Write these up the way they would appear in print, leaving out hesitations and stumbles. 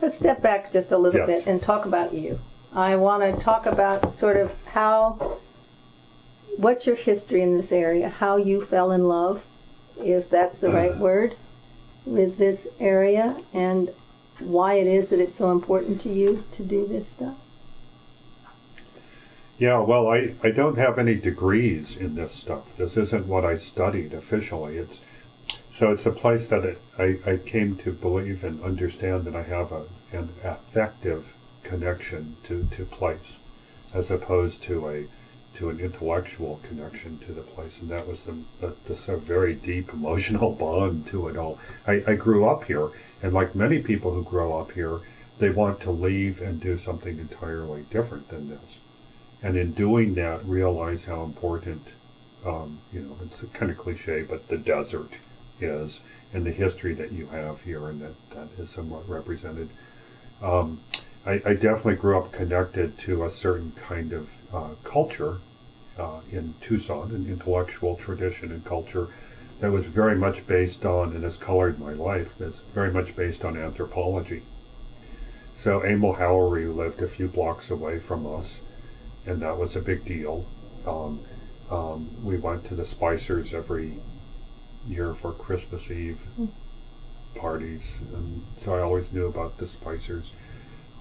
Let's step back just a little bit and talk about you. I want to talk about sort of what's your history in this area, how you fell in love, if that's the right word, with this area, and why it is that it's so important to you to do this stuff. Yeah, well, I don't have any degrees in this stuff. This isn't what I studied officially. So it's a place that I came to believe and understand that I have an affective connection to place, as opposed to an intellectual connection to the place, and that was a very deep emotional bond to it all. I grew up here, and like many people who grow up here, they want to leave and do something entirely different than this. And in doing that, realize how important, it's kind of cliche, but the desert is, and the history that you have here, and that is somewhat represented. I definitely grew up connected to a certain kind of culture in Tucson, an intellectual tradition and culture that was very much based on, and has colored my life, that's very much based on anthropology. So Emil Howery lived a few blocks away from us, and that was a big deal. We went to the Spicers every year for Christmas Eve parties, and so I always knew about the Spicers.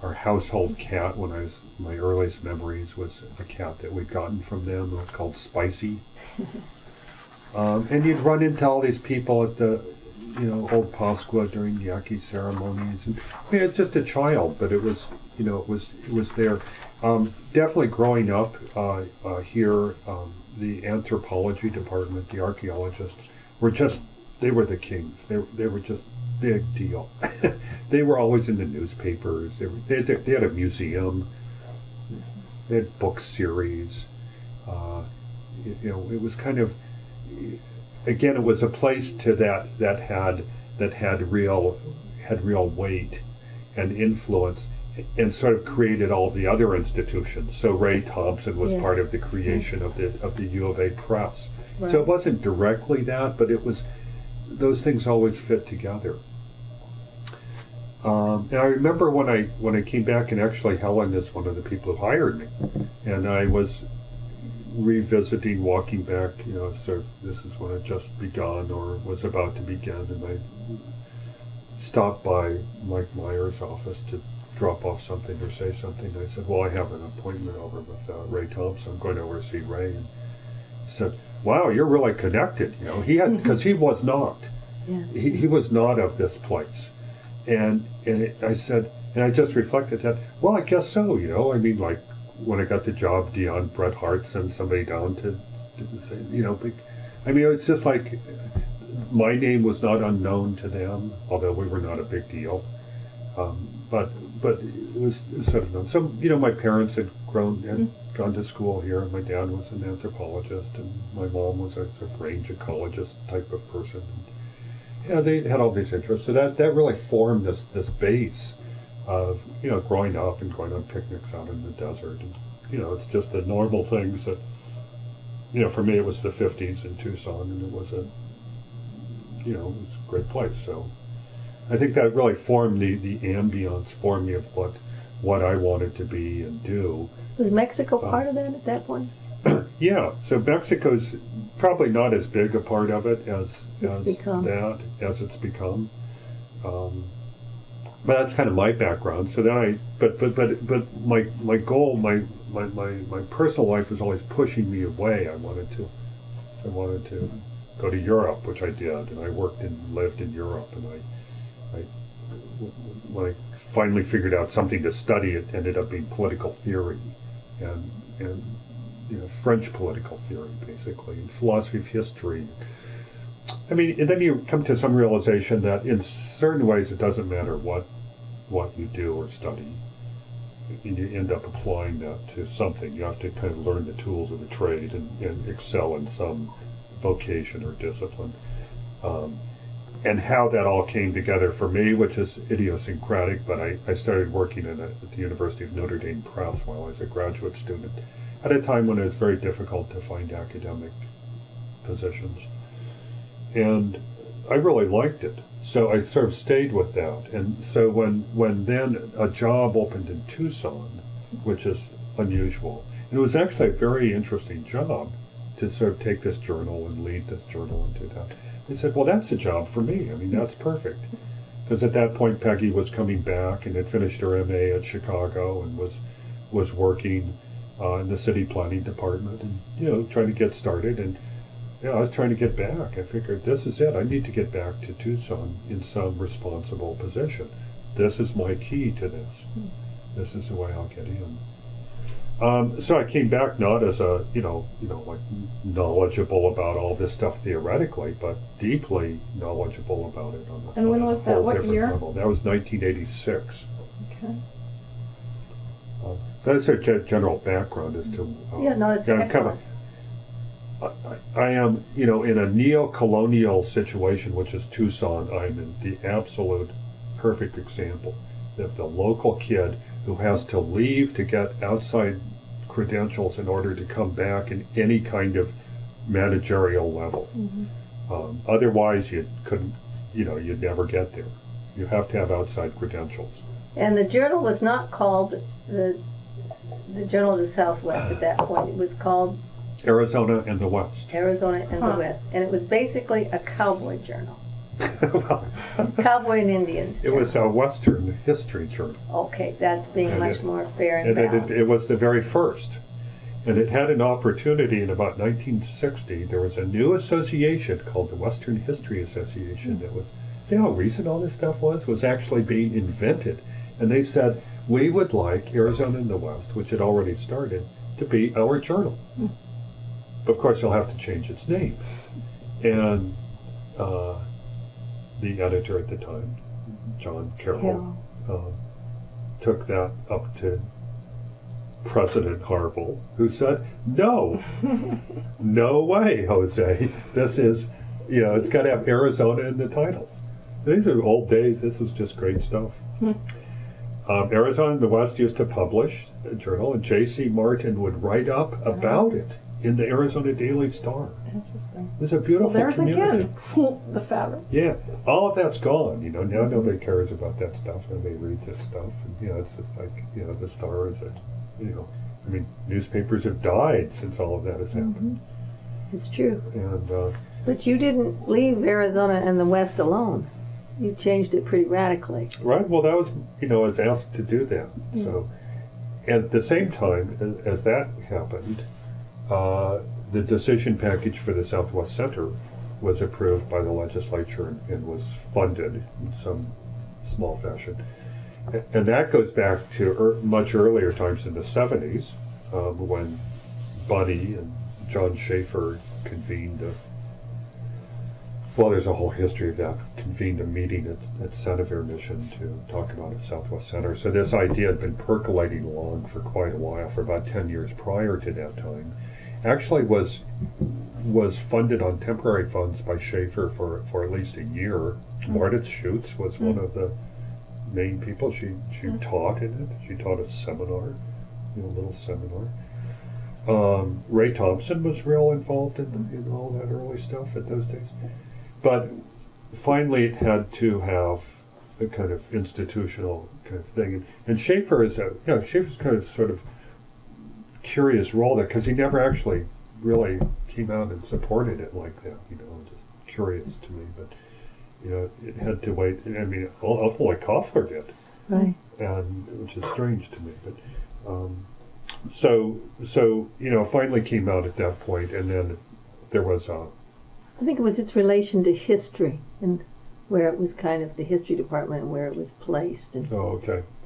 Our household cat, my earliest memories, was a cat that we'd gotten from them. It was called Spicy. And you'd run into all these people at the, Old Pascua during Yaqui ceremonies. And, it's just a child, but it was there. Definitely growing up here, the anthropology department, the archaeologists, they were the kings. They were just big deal. They were always in the newspapers. They had a museum. They had book series. It was kind of, again, it was a place that had real weight and influence, and sort of created all the other institutions. So Ray Thompson was part of the creation of the U of A Press. Right. So it wasn't directly that, but those things always fit together. And I remember when I came back, and actually Helen is one of the people who hired me, and I was revisiting, walking back, so this is when it just begun or was about to begin, and I stopped by Mike Meyer's office to drop off something or say something. I said, well, I have an appointment over with Ray Thompson. I'm going over to see Ray. And he said, wow, you're really connected. He had, because he was not. Yeah. He was not of this place. And I said, and I just reflected that, well, I guess so, I mean, like, when I got the job, Bret Hart sent somebody down to say, I mean, it's just like, my name was not unknown to them, although we were not a big deal. But it was sort of known. So, my parents had gone to school here. My dad was an anthropologist, and my mom was a range ecologist type of person. Yeah, they had all these interests. So that really formed this base of, growing up and going on picnics out in the desert. And, it's just the normal things that, for me it was the 50s in Tucson, and it was a great place. So I think that really formed the ambience for me of what I wanted to be and do. Was Mexico part of that at that point? Yeah, so Mexico's probably not as big a part of it as it's become. But that's kind of my background. So then but my goal, my personal life was always pushing me away. I wanted to go to Europe, which I did, and I worked and lived in Europe, and when I finally figured out something to study, it ended up being political theory, and French political theory, basically, and philosophy of history. I mean, and then you come to some realization that in certain ways it doesn't matter what you do or study. And you end up applying that to something. You have to kind of learn the tools of the trade and excel in some vocation or discipline. And how that all came together for me, which is idiosyncratic, but I started working at the University of Notre Dame Press while I was a graduate student, at a time when it was very difficult to find academic positions. And I really liked it. So I sort of stayed with that. And so when then a job opened in Tucson, which is unusual, and it was actually a very interesting job to sort of take this journal and lead this journal and do that. They said, well, that's a job for me. I mean, that's perfect. Because at that point, Peggy was coming back and had finished her MA at Chicago and was working in the city planning department and, you know, trying to get started. And I was trying to get back. I figured, this is it. I need to get back to Tucson in some responsible position. This is my key to this. This is the way I'll get in. So I came back not as a, like knowledgeable about all this stuff theoretically, but deeply knowledgeable about it on a And when was that? What year? level. That was 1986. Okay. That's a general background as to. It's excellent. I am, in a neo-colonial situation, which is Tucson. I'm in the absolute perfect example. The local kid who has to leave to get outside credentials in order to come back in any kind of managerial level. Mm-hmm. Otherwise, you couldn't, you'd never get there. You have to have outside credentials. And the journal was not called the Journal of the Southwest at that point. It was called Arizona and the West. Arizona and the West. And it was basically a cowboy journal. Cowboy and Indians. It was a Western history journal. Okay, that's being much more fair and balanced. It was the very first. And it had an opportunity in about 1960. There was a new association called the Western History Association that was, you know how recent all this stuff was actually being invented. And they said, we would like Arizona and the West, which had already started, to be our journal. Of course, you'll have to change its name. And the editor at the time, John Carroll, took that up to President Harville, who said, no, no way, Jose. This is, it's got to have Arizona in the title. These are old days. This was just great stuff. Arizona and the West used to publish a journal, and J.C. Martin would write up about it in the Arizona Daily Star. Interesting. It was a beautiful community. Again, the fabric. Yeah, all of that's gone. Now nobody cares about that stuff. Nobody reads that stuff. And, it's just like, the Star is newspapers have died since all of that has happened. It's true. And but you didn't leave Arizona and the West alone. You changed it pretty radically. Right. Well, that was, I was asked to do that. So, at the same time as that happened, the decision package for the Southwest Center was approved by the legislature and was funded in some small fashion. And that goes back to much earlier times in the 70s, when Bunny and John Schaefer convened there's a whole history of that, convened a meeting at Centerville Mission to talk about a Southwest Center. So this idea had been percolating along for quite a while, for about 10 years prior to that time. Actually was funded on temporary funds by Schaefer for at least a year. Martha Schutz was one of the main people. She taught in it. She taught a seminar, a little seminar. Ray Thompson was real involved in all that early stuff at those days. But finally it had to have a kind of institutional kind of thing. And Schaefer is Schaefer's kind of sort of curious role there, because he never actually really came out and supported it like that, just curious to me. But, it had to wait. Ultimately Koffler did. Right. And which is strange to me. But so finally came out at that point, and then there was I think it was its relation to history and where it was kind of the history department and where it was placed, and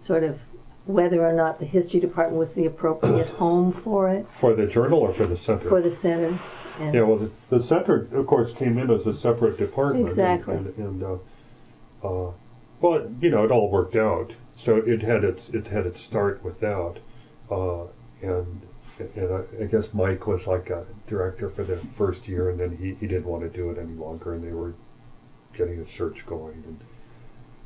sort of whether or not the history department was the appropriate home for it. For the journal or for the center? For the center. And the center, of course, came in as a separate department. Exactly. And it all worked out. So it had its start with that. And I guess Mike was like a director for the first year, and then he didn't want to do it any longer, and they were getting a search going. And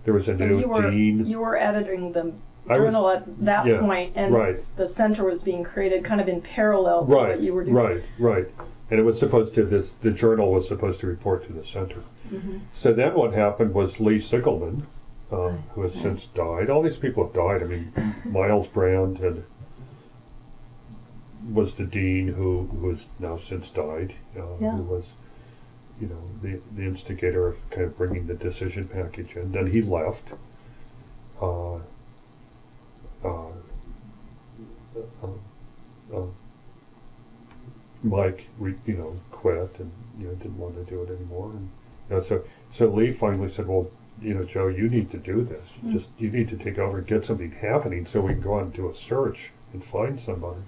there was a new dean. You were editing the journal at that point, and the center was being created kind of in parallel to what you were doing. Right. And it was supposed to, the journal was supposed to report to the center. Mm-hmm. So then what happened was Lee Sigelman, who has since died. All these people have died. I mean, Miles Brand was the dean who has now since died, who was, you know, the instigator of kind of bringing the decision package in. Then he left. Mike, quit and didn't want to do it anymore, and so Lee finally said, "Well, Joe, you need to do this. You need to take over and get something happening, so we can go out and do a search and find somebody."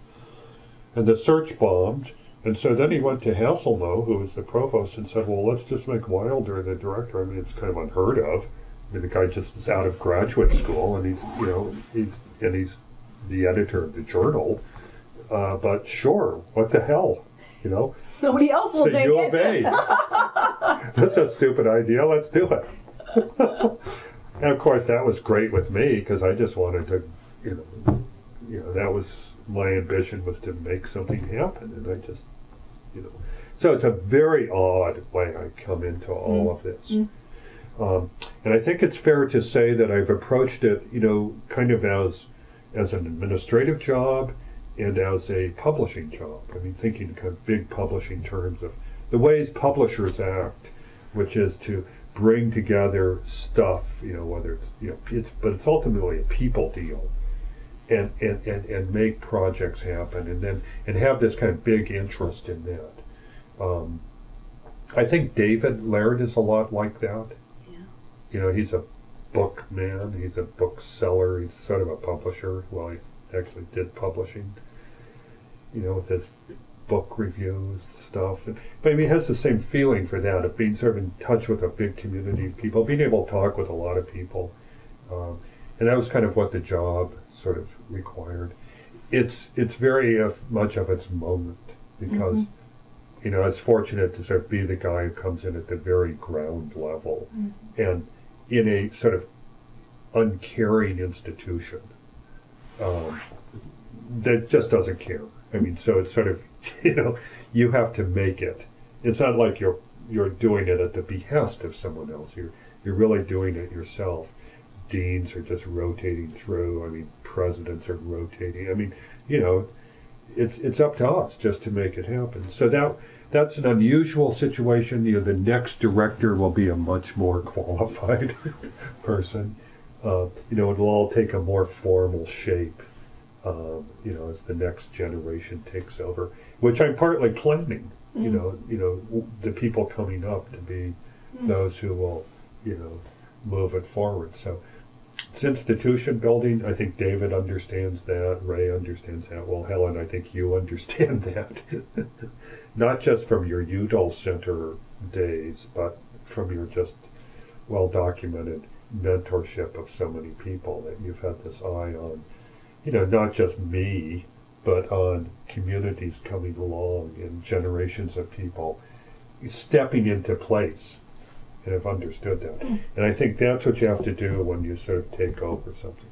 And the search bombed, and so then he went to Hasselmo, who was the provost, and said, "Well, let's just make Wilder the director." I mean, it's kind of unheard of. I mean, the guy just is out of graduate school, and he's the editor of the journal. But sure, what the hell, Nobody else will take U of it. A. That's a stupid idea. Let's do it. And of course, that was great with me because I just wanted to, that was my ambition, was to make something happen, and I just, So it's a very odd way I come into all of this. And I think it's fair to say that I've approached it, kind of as an administrative job and as a publishing job. I mean, thinking kind of big publishing terms of the ways publishers act, which is to bring together stuff, whether it's, but it's ultimately a people deal, and make projects happen, and have this kind of big interest in that. I think David Laird is a lot like that. He's a book man, he's a bookseller, he's sort of a publisher. Well, he actually did publishing, with his book reviews stuff. But he has the same feeling for that, of being sort of in touch with a big community of people, being able to talk with a lot of people. And that was kind of what the job sort of required. It's very much of its moment, because I was fortunate to sort of be the guy who comes in at the very ground level, and in a sort of uncaring institution that just doesn't care. I mean, so it's sort of, you have to make it. It's not like you're doing it at the behest of someone else. You're really doing it yourself. Deans are just rotating through. I mean, presidents are rotating. I mean, it's up to us just to make it happen. So that's an unusual situation. The next director will be a much more qualified person. It'll all take a more formal shape, as the next generation takes over, which I'm partly planning. The people coming up to be those who will, move it forward. So it's institution building. I think David understands that. Ray understands that. Well, Helen, I think you understand that. Not just from your Udall Center days, but from your just well-documented mentorship of so many people that you've had this eye on, not just me, but on communities coming along and generations of people stepping into place, and have understood that. And I think that's what you have to do when you sort of take over something.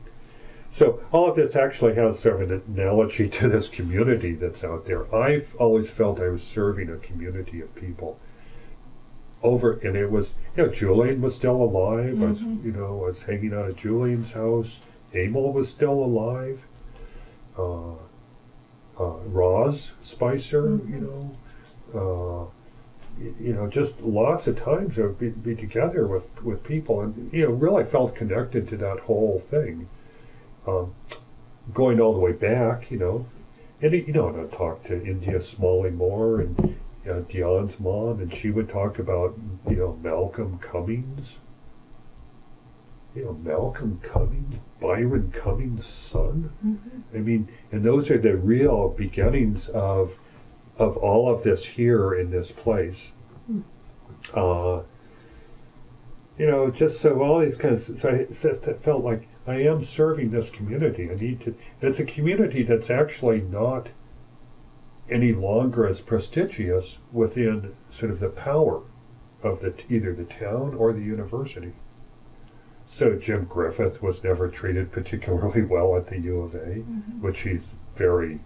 So all of this actually has sort of an analogy to this community that's out there. I've always felt I was serving a community of people. And it was, Julian was still alive. I was hanging out at Julian's house. Emil was still alive. Roz Spicer, just lots of times I would be together with people, and really felt connected to that whole thing. Going all the way back, and I'd talk to India Smalley Moore and Dion's mom, and she would talk about Malcolm Cummings. Malcolm Cummings, Byron Cummings' son. I mean, and those are the real beginnings of all of this here in this place. Just so all these kinds of, so I felt like I am serving this community. It's a community that's actually not any longer as prestigious within sort of the power of either the town or the university. So Jim Griffith was never treated particularly well at the U of A, which he's very,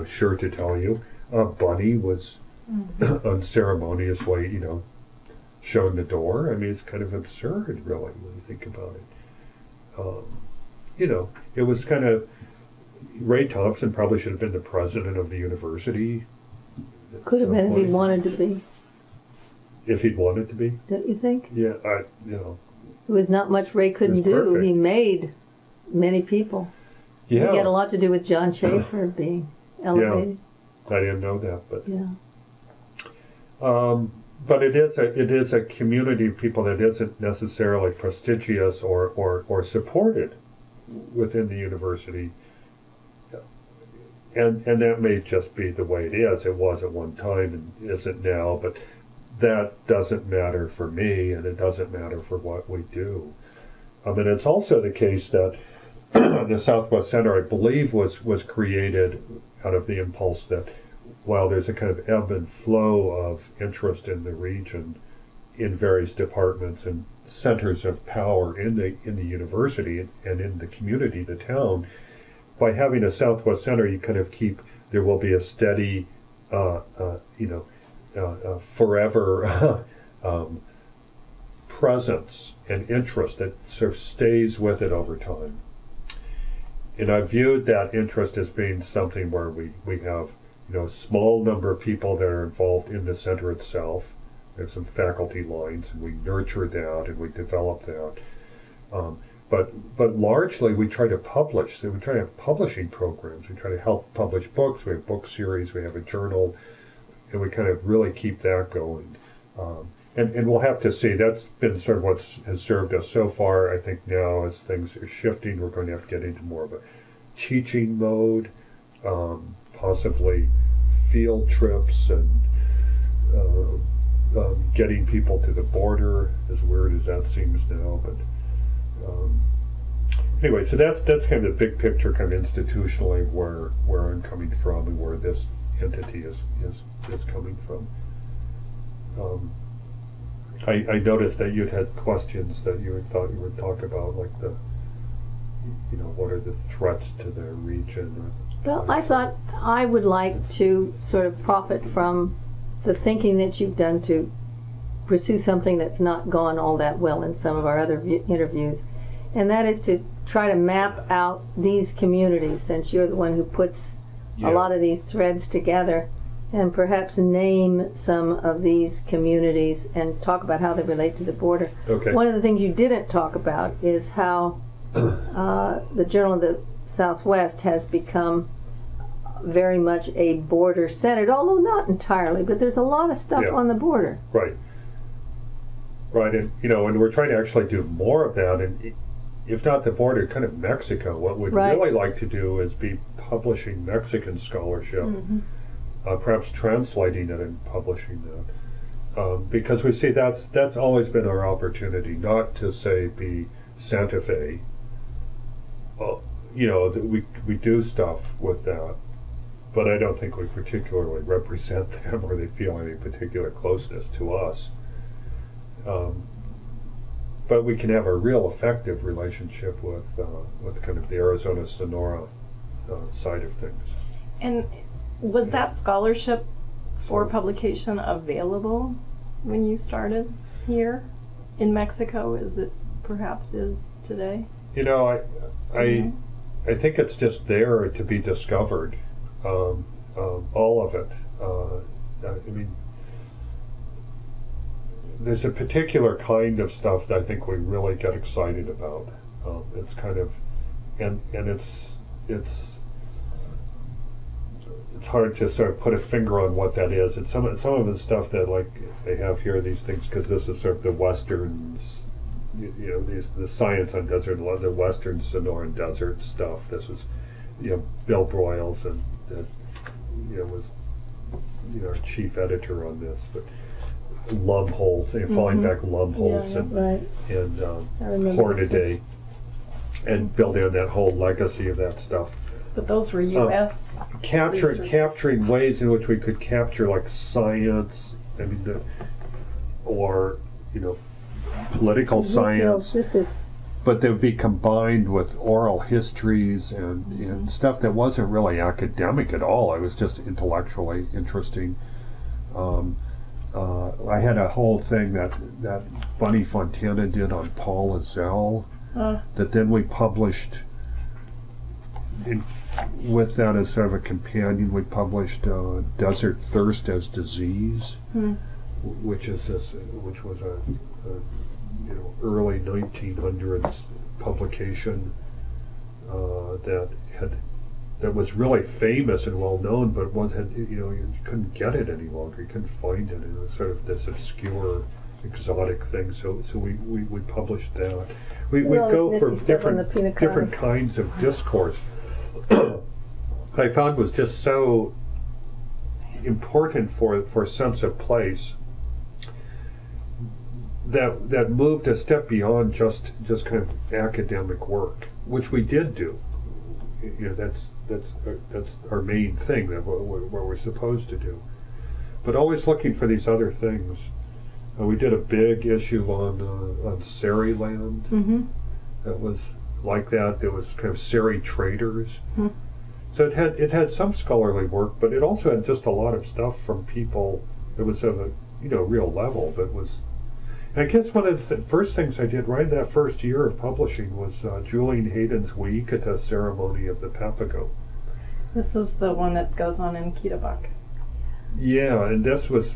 sure to tell you. Bunny was unceremoniously, shown the door. I mean, it's kind of absurd, really, when you think about it. It was kind of, Ray Thompson probably should have been the president of the university. Could have been if he wanted to be. If he'd wanted to be? Don't you think? Yeah, There was not much Ray couldn't do. Perfect. He made many people. Yeah. He had a lot to do with John Schaefer being elevated. Yeah, I didn't know that, but yeah. But it is a community of people that isn't necessarily prestigious or supported within the university, and that may just be the way it is. It was at one time and isn't now, but that doesn't matter for me, and it doesn't matter for what we do. And it's also the case that the Southwest Center, I believe, was created out of the impulse that while there's a kind of ebb and flow of interest in the region in various departments and centers of power in the university and in the community, the town, by having a Southwest Center, you kind of there will be a steady, forever presence and interest that sort of stays with it over time. And I viewed that interest as being something where we have a small number of people that are involved in the center itself. There's some faculty lines, and we nurture that and we develop that. But largely we try to publish. So we try to have publishing programs. We try to help publish books. We have book series. We have a journal, and we kind of really keep that going. And we'll have to see. That's been sort of what has served us so far. I think now as things are shifting, we're going to have to get into more of a teaching mode, possibly field trips and getting people to the border, as weird as that seems now. But anyway, so that's kind of the big picture, kind of institutionally where I'm coming from and where this entity is coming from. I noticed that you'd had questions that you thought you would talk about, like what are the threats to the region? Well, I thought I would like to sort of profit from the thinking that you've done to pursue something that's not gone all that well in some of our other interviews, and that is to try to map out these communities, since you're the one who puts a lot of these threads together, and perhaps name some of these communities and talk about how they relate to the border. Okay. One of the things you didn't talk about is how the Journal of the Southwest has become very much a border-centered, although not entirely, but there's a lot of stuff on the border. Right. Right, and and we're trying to actually do more of that, and if not the border, kind of Mexico. What we'd really like to do is be publishing Mexican scholarship, perhaps translating it and publishing that, because we see that's always been our opportunity, not to say be Santa Fe. That we do stuff with that, but I don't think we particularly represent them or they feel any particular closeness to us. But we can have a real effective relationship with kind of the Arizona Sonora side of things. And was that scholarship for publication available when you started here in Mexico, as it perhaps is today? I think it's just there to be discovered, all of it. I mean, there's a particular kind of stuff that I think we really get excited about. It's kind of, and it's hard to sort of put a finger on what that is. It's some of the stuff that, like, they have here, these things, because this is sort of the Westerns, the science on desert, the Western Sonoran Desert stuff. This was, Bill Broyles, and was, our chief editor on this, but Lumholtz, falling back Lumholtz and Hornaday, and building on that whole legacy of that stuff. But those were U.S. Capturing ways in which we could capture, like, science, or political science. This is but they would be combined with oral histories and stuff that wasn't really academic at all. It was just intellectually interesting. I had a whole thing that Bunny Fontana did on Paul Ezel that then we published. With that as sort of a companion, we published Desert Thirst as Disease, which was a early 1900s publication that was really famous and well known, but you couldn't get it any longer. You couldn't find it. It was sort of this obscure, exotic thing. So we published that. We'd go for different kinds of discourse. I found was just so important for sense of place that moved a step beyond just kind of academic work, which we did do. That's our main thing, that what we're supposed to do. But always looking for these other things. We did a big issue on Seri land. That was like that. There was kind of Seri traders. So it had some scholarly work, but it also had just a lot of stuff from people that was of a real level. That was, and I guess one of the first things I did right that first year of publishing was Julian Hayden's Wiikata ceremony of the Papago. This is the one that goes on in Kitavak. Yeah, and this was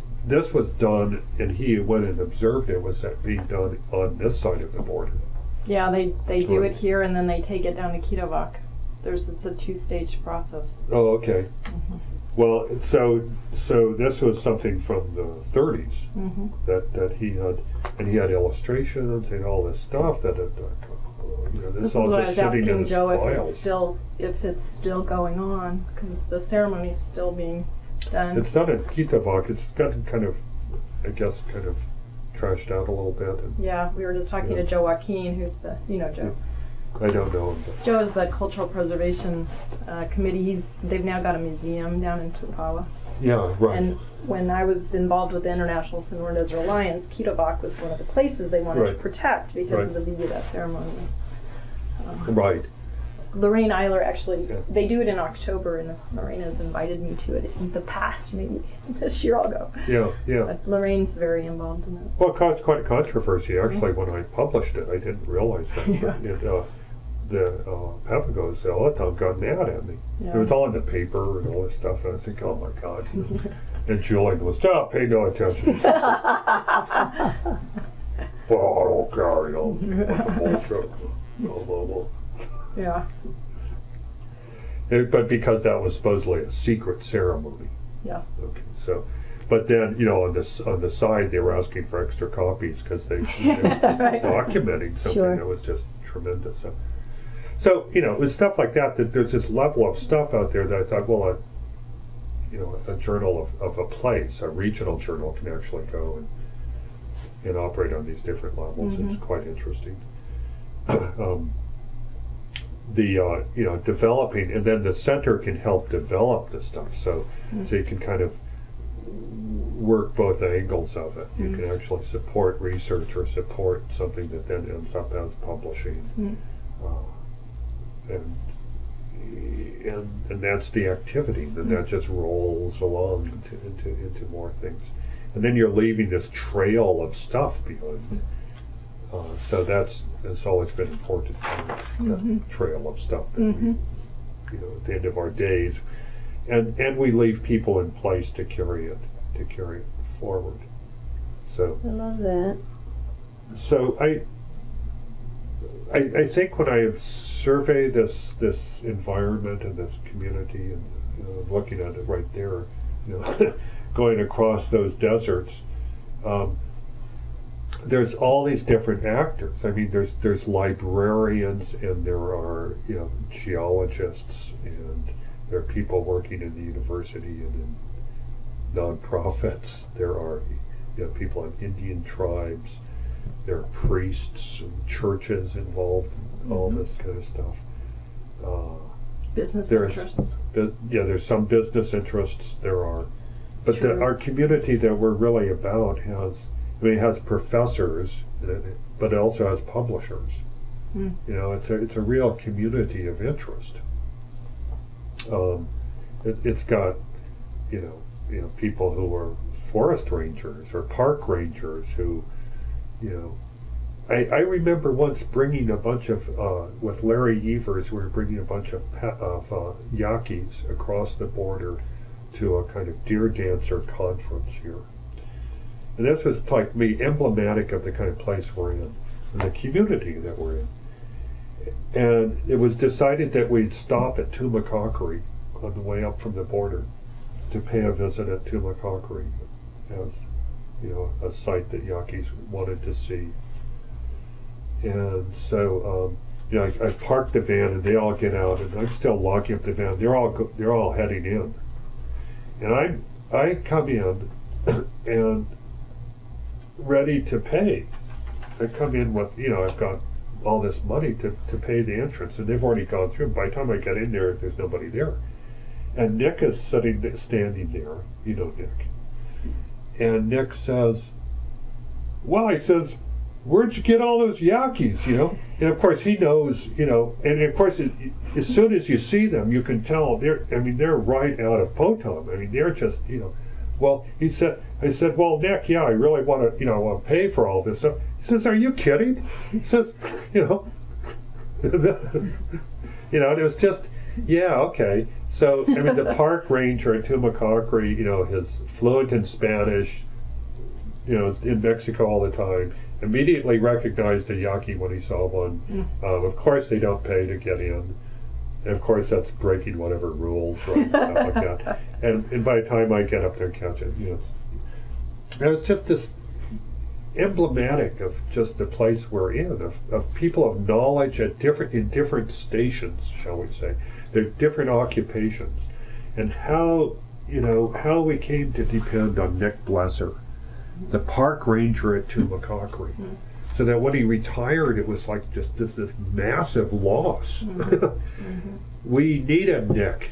done, and he went and observed it. Was that being done on this side of the border? Yeah, they do it here, and then they take it down to Kitavak. It's a two-stage process. Oh, okay. Well, so this was something from the 30s that he had, and he had illustrations and all this stuff that this is all what just I was sitting in asking his Joe files. if it's still going on, because the ceremony is still being done. It's done at Kitavak. It's gotten kind of trashed out a little bit. And, we were just talking to Joe Joaquin, who's the Joe. I don't know him. Joe is the Cultural Preservation Committee. They've now got a museum down in Tupawa. Yeah, right. And when I was involved with the International Sonoran Desert Alliance, Kitavak was one of the places they wanted to protect because of the Vigida ceremony. Right. Lorraine Eiler actually, they do it in October, and Lorraine has invited me to it in the past. Maybe this year I'll go. Yeah. But Lorraine's very involved in it. Well, it caused quite a controversy. Actually, when I published it, I didn't realize that. The Papagos all the time got mad at me. It was all in the paper and all this stuff, and I think, oh my God. And Julian was, pay no attention. Well, I don't care, bullshit. Blah. Yeah. But because that was supposedly a secret ceremony. Yes. Okay, so, but then on the side they were asking for extra copies because they were documenting something that was just tremendous. So it was stuff like that there's this level of stuff out there that I thought, well, a journal of a place, a regional journal, can actually go and operate on these different levels. It's quite interesting. Developing, and then the center can help develop the stuff. So you can kind of work both angles of it. You can actually support research or support something that then ends up as publishing. And that's the activity. Then that just rolls along into more things. And then you're leaving this trail of stuff behind. So that's always been important, that trail of stuff that we, at the end of our days, and we leave people in place to carry it forward. So I love that. So I think when I survey this environment and this community, and looking at it right there, going across those deserts. There's all these different actors. I mean, there's librarians, and there are geologists, and there are people working in the university and in nonprofits. There are people in Indian tribes. There are priests and churches involved in all this kind of stuff. Business interests. There's some business interests. There are, but our community that we're really about has professors, but it also has publishers. You know, it's a real community of interest. It's got, you know, people who are forest rangers or park rangers who, you know, I remember once bringing a bunch of, with Larry Evers, we were bringing a bunch of Yaquis across the border to a kind of deer dancer conference here. And this was like me, emblematic of the kind of place we're in, and the community that we're in. And it was decided that we'd stop at Tumacacori on the way up from the border to pay a visit at Tumacacori as, you know, a site that Yaquis wanted to see. And so, you know, I parked the van and they all get out, and I'm still locking up the van. They're all heading in, and I come in and ready to pay. I come in with, you know, I've got all this money to pay the entrance, and they've already gone through. By the time I get in there, there's nobody there, and Nick is standing there. You know Nick, and Nick says, "Well," he says, "where'd you get all those Yaquis?" You know, and of course he knows. You know, and of course as soon as you see them, you can tell they're right out of Potom. I mean, they're just, you know. Well, I said, "Well, Nick, yeah, I really want to, you know, I want to pay for all this stuff." He says, "Are you kidding?" He says, "You know," you know, and it was just, yeah, okay. So I mean, the park ranger at Tumacacori, you know, is fluent in Spanish. You know, is in Mexico all the time. Immediately recognized a Yaqui when he saw one. Of course, they don't pay to get in. And of course, that's breaking whatever rules, right? Stuff like that. And by the time I get up there and catch it, you know, and it's just this emblematic of just the place we're in, of people of knowledge in different stations, shall we say. They're different occupations, and how we came to depend on Nick Blesser, the park ranger at Tumacacori. So that when he retired, it was like just this massive loss. We needed Nick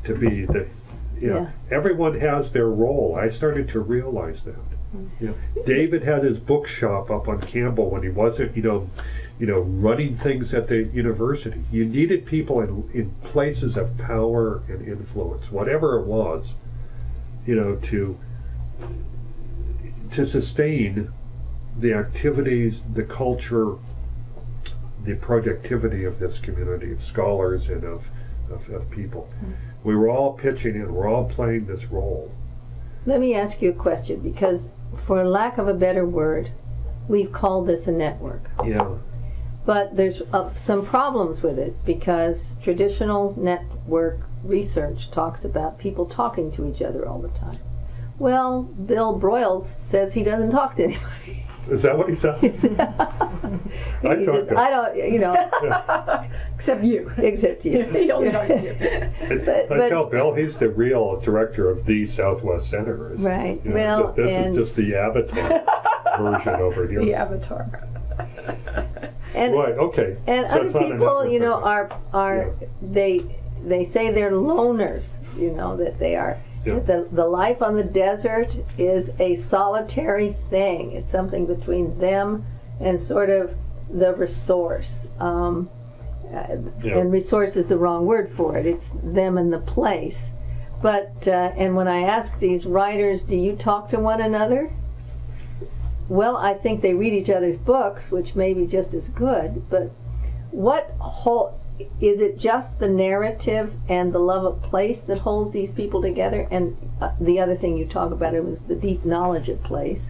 to be the, you know, everyone has their role. I started to realize that. You know, David had his bookshop up on Campbell when he wasn't, you know, running things at the university. You needed people in places of power and influence, whatever it was, you know, to sustain the activities, the culture, the productivity of this community of scholars and of people. We were all pitching in, we're all playing this role. Let me ask you a question, because for lack of a better word, we've called this a network. Yeah. But there's some problems with it, because traditional network research talks about people talking to each other all the time. Well, Bill Broyles says he doesn't talk to anybody. Is that what he says? I don't, you know. Except you. Except you. He only talks to you. I tell Bill he's the real director of the Southwest Center. Right. You know, well, this is just the Avatar version over here. The Avatar. And, right. Okay. And so other people, you know, are they say they're loners. You know, that they are. Yeah. The life on the desert is a solitary thing. It's something between them and sort of the resource. And resource is the wrong word for it. It's them and the place. But, and when I ask these writers, do you talk to one another? Well, I think they read each other's books, which may be just as good, but is it just the narrative and the love of place that holds these people together? And the other thing you talk about was the deep knowledge of place.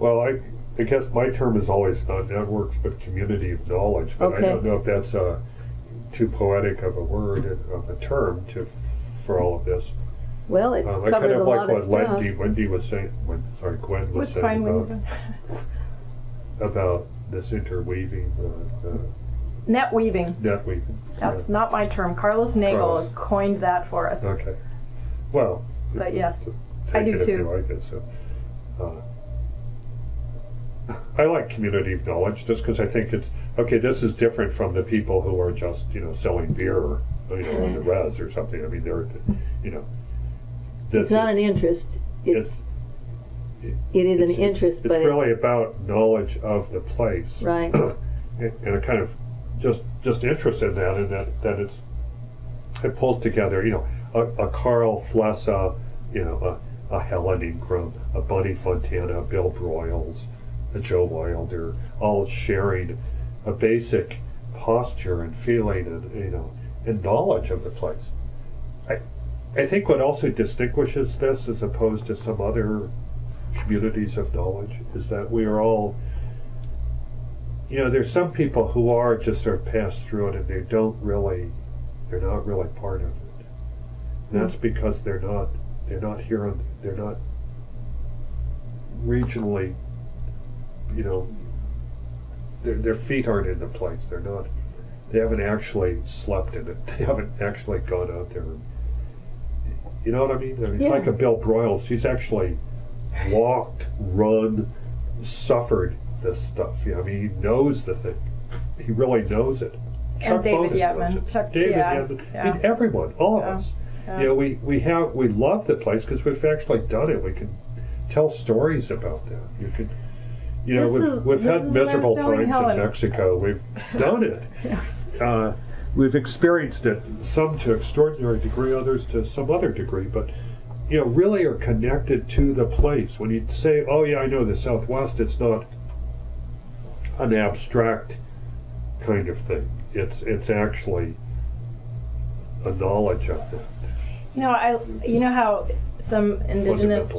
Well, I guess my term is always not networks, but community of knowledge. But okay. I don't know if that's too poetic of a word, of a term for all of this. Well, it covers kind of a lot of stuff. I kind of like what Wendy was saying, Gwynn was saying about this interweaving. Net weaving. Net weaving. That's not my term. Carlos Nagel has coined that for us. Okay. Well. But yes, I do too. Like it, so. I like community of knowledge just because I think it's okay. This is different from the people who are just, you know, selling beer or, you know, on the res or something. I mean, they're, you know. It's not an interest. It is an interest, but it's really about knowledge of the place. Right. and a kind of just interest in that, and that it pulls together, a Carl Flessa, a Helen Ingram, a Bunny Fontana, a Bill Broyles, a Joe Wilder, all sharing a basic posture and feeling and knowledge of the place. I think what also distinguishes this as opposed to some other communities of knowledge is that we are all, there's some people who are just sort of pass through it and they're not really part of it. And that's because they're not here, they're not regionally, their feet aren't in the place. They haven't actually slept in it. They haven't actually gone out there. You know what I mean? It's like a Bill Broyles. He's actually walked, run, suffered this stuff. He knows the thing. He really knows it. And David Yetman. David Yetman. I mean, everyone, all of us. Yeah. We love the place because we've actually done it. We can tell stories about that. You can, we've had miserable times in Mexico. We've done it. We've experienced it, some to extraordinary degree, others to some other degree, but really are connected to the place. When you say, "Oh yeah, I know the Southwest," it's not an abstract kind of thing. It's actually a knowledge of that. How some indigenous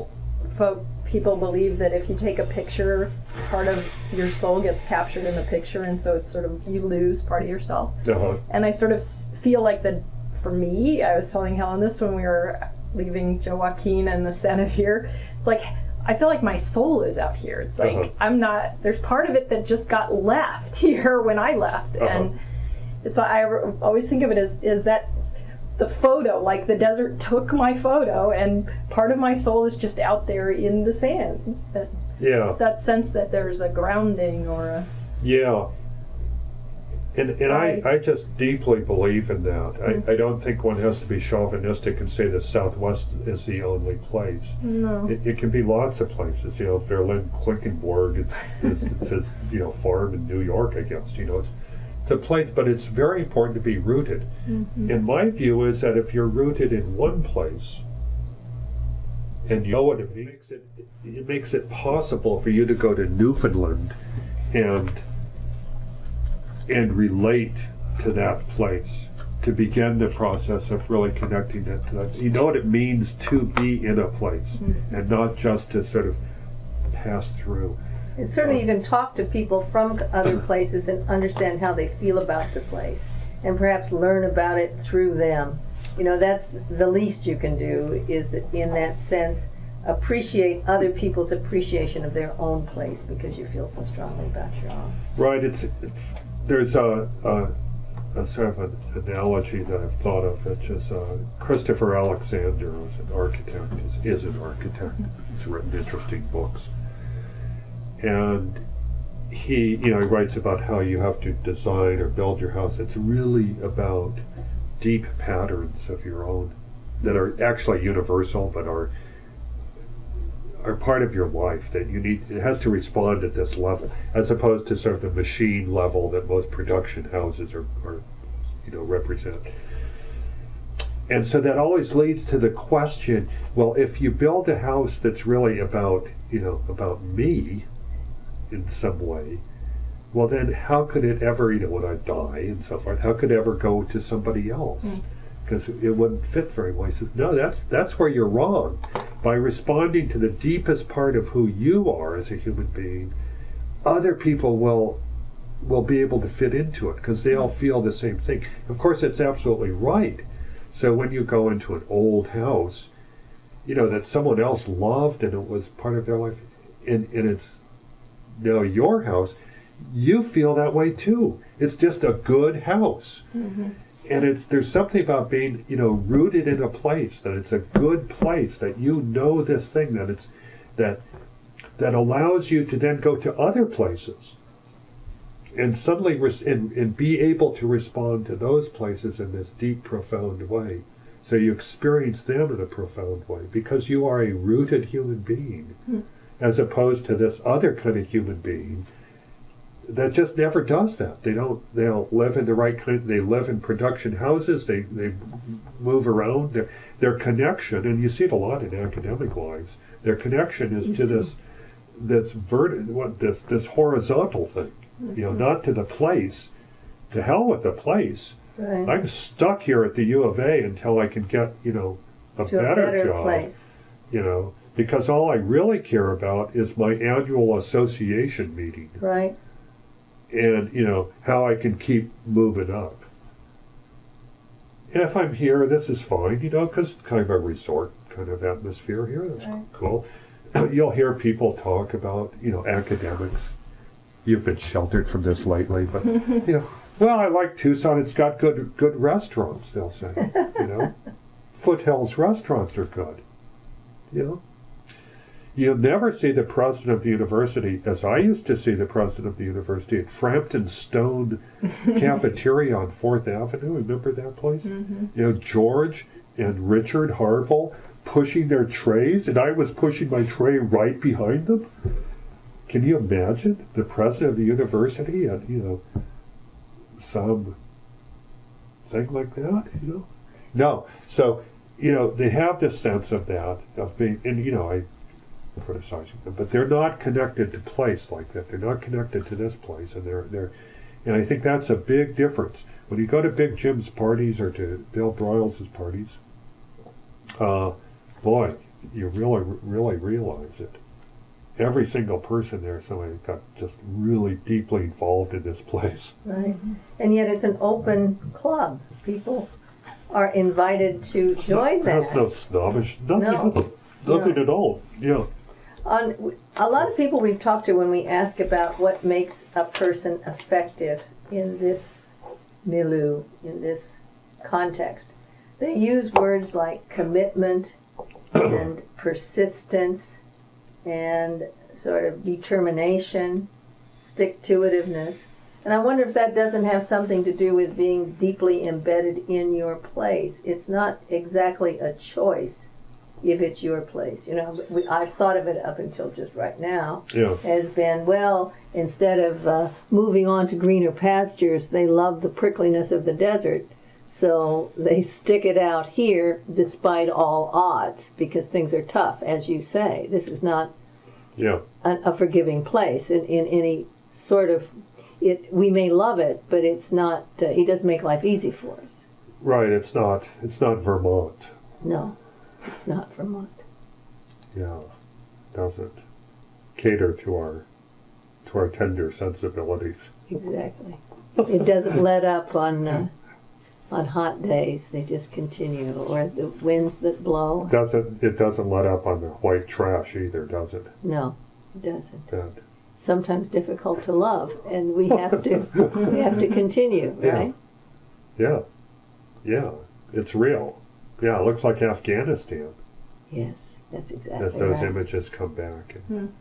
people believe that if you take a picture, part of your soul gets captured in the picture, and so it's sort of, you lose part of yourself. And I sort of feel like for me, I was telling Helen this when we were leaving Joe Joaquin and the Santa here, it's like, I feel like my soul is out here. It's like, there's part of it that just got left here when I left. And I always think of it as that the photo, like the desert took my photo and part of my soul is just out there in the sands. It's that sense that there's a grounding or a... Yeah. And I just deeply believe in that. I don't think one has to be chauvinistic and say the Southwest is the only place. No. It can be lots of places. Verlin Klinkenborg, it's his farm in New York, I guess. It's a place, but it's very important to be rooted. And my view is that if you're rooted in one place, and you know what it makes it possible for you to go to Newfoundland and relate to that place, to begin the process of really connecting it to that. You know what it means to be in a place, and not just to sort of pass through. And certainly you can talk to people from other places and understand how they feel about the place, and perhaps learn about it through them. That's the least you can do, is that, in that sense, appreciate other people's appreciation of their own place because you feel so strongly about your own. Right. There's a sort of an analogy that I've thought of, which is Christopher Alexander is an architect. He's written interesting books. And he writes about how you have to design or build your house. It's really about deep patterns of your own that are actually universal, but are part of your life that you need. It has to respond at this level, as opposed to sort of the machine level that most production houses are represent. And so that always leads to the question: well, if you build a house that's really about me in some way, well then how could it ever, when I die and so forth, how could it ever go to somebody else? Because it wouldn't fit very well. He says, no, that's where you're wrong. By responding to the deepest part of who you are as a human being, other people will be able to fit into it because they all feel the same thing. Of course, it's absolutely right. So when you go into an old house, that someone else loved and it was part of their life, and it's now your house, you feel that way too. It's just a good house. And there's something about being, rooted in a place, that it's a good place, that this thing, that allows you to then go to other places and suddenly and be able to respond to those places in this deep, profound way. So you experience them in a profound way because you are a rooted human being, as opposed to this other kind of human being that just never does that. They don't live in the right kind. They live in production houses. They move around. Their connection, and you see it a lot in academic lives. Their connection is to this horizontal thing. You know, not to the place. To hell with the place. Right. I'm stuck here at the U of A until I can get, you know, a better job. Place. You know, because all I really care about is my annual association meeting. Right. And, you know, how I can keep moving up. And if I'm here, this is fine, you know, because it's kind of a resort kind of atmosphere here. That's cool. You'll hear people talk about, you know, academics. You've been sheltered from this lately, but, you know, well, I like Tucson. It's got good restaurants, they'll say, you know. Foothills restaurants are good, you know. You'll never see the president of the university, as I used to see the president of the university, at Frampton Stone Cafeteria on 4th Avenue. Remember that place? Mm-hmm. You know, George and Richard Harville pushing their trays, and I was pushing my tray right behind them. Can you imagine the president of the university and, you know, some thing like that, you know? No. So, you know, they have this sense of that, of being, and, you know, I criticizing them, but they're not connected to place like that. They're not connected to this place, and and I think that's a big difference. When you go to Big Jim's parties or to Bill Broyles' parties, boy, you really realize it. Every single person there, somebody got just really deeply involved in this place. Right, and yet it's an open club. People are invited to join that. There's no snobbish, nothing at all. Yeah. A lot of people we've talked to, when we ask about what makes a person effective in this milieu, in this context, they use words like commitment and persistence and sort of determination, stick-to-itiveness. And I wonder if that doesn't have something to do with being deeply embedded in your place. It's not exactly a choice if it's your place. You know, I've thought of it up until just right now as been, well, instead of moving on to greener pastures, they love the prickliness of the desert. So they stick it out here despite all odds because things are tough, as you say. This is not a forgiving place in any sort of, we may love it, but it's not, he doesn't make life easy for us. Right, it's not Vermont. No, it's not Vermont. Yeah, doesn't cater to our tender sensibilities. Exactly. It doesn't let up on hot days. They just continue, or the winds that blow. It doesn't let up on the white trash either, does it? No, it doesn't. Bad. Sometimes difficult to love, and we have to continue, right? Yeah, it's real. Yeah, it looks like Afghanistan. Yes, that's exactly as those right. images come back. And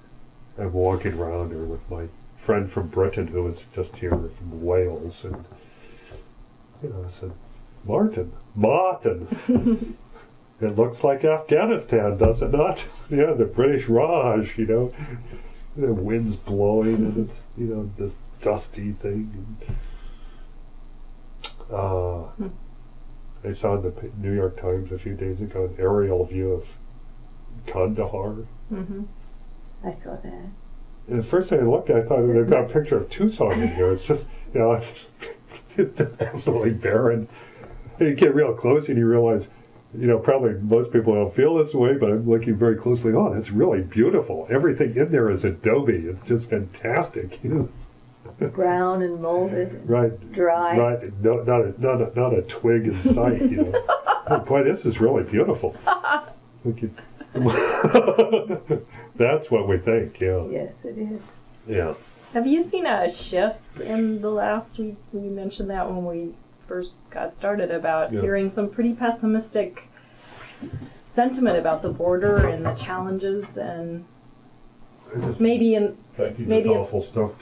I'm walking around here with my friend from Britain who was just here from Wales, and you know, I said, Martin, it looks like Afghanistan, does it not? Yeah, the British Raj, you know, the wind's blowing, and it's, you know, this dusty thing. I saw in the New York Times a few days ago an aerial view of Kandahar. Mm-hmm. I saw that. And the first thing I looked at, I thought they've got a picture of Tucson in here. It's just, you know, it's absolutely barren. And you get real close and you realize, you know, probably most people don't feel this way, but I'm looking very closely. Oh, that's really beautiful. Everything in there is adobe. It's just fantastic. You know? Brown and molded, right? Dry, right? No, not a twig in sight. You know, oh, boy, this is really beautiful. That's what we think. Yeah. Yes, it is. Yeah. Have you seen a shift in the last week? We mentioned that when we first got started about hearing some pretty pessimistic sentiment about the border and the challenges, and maybe awful stuff.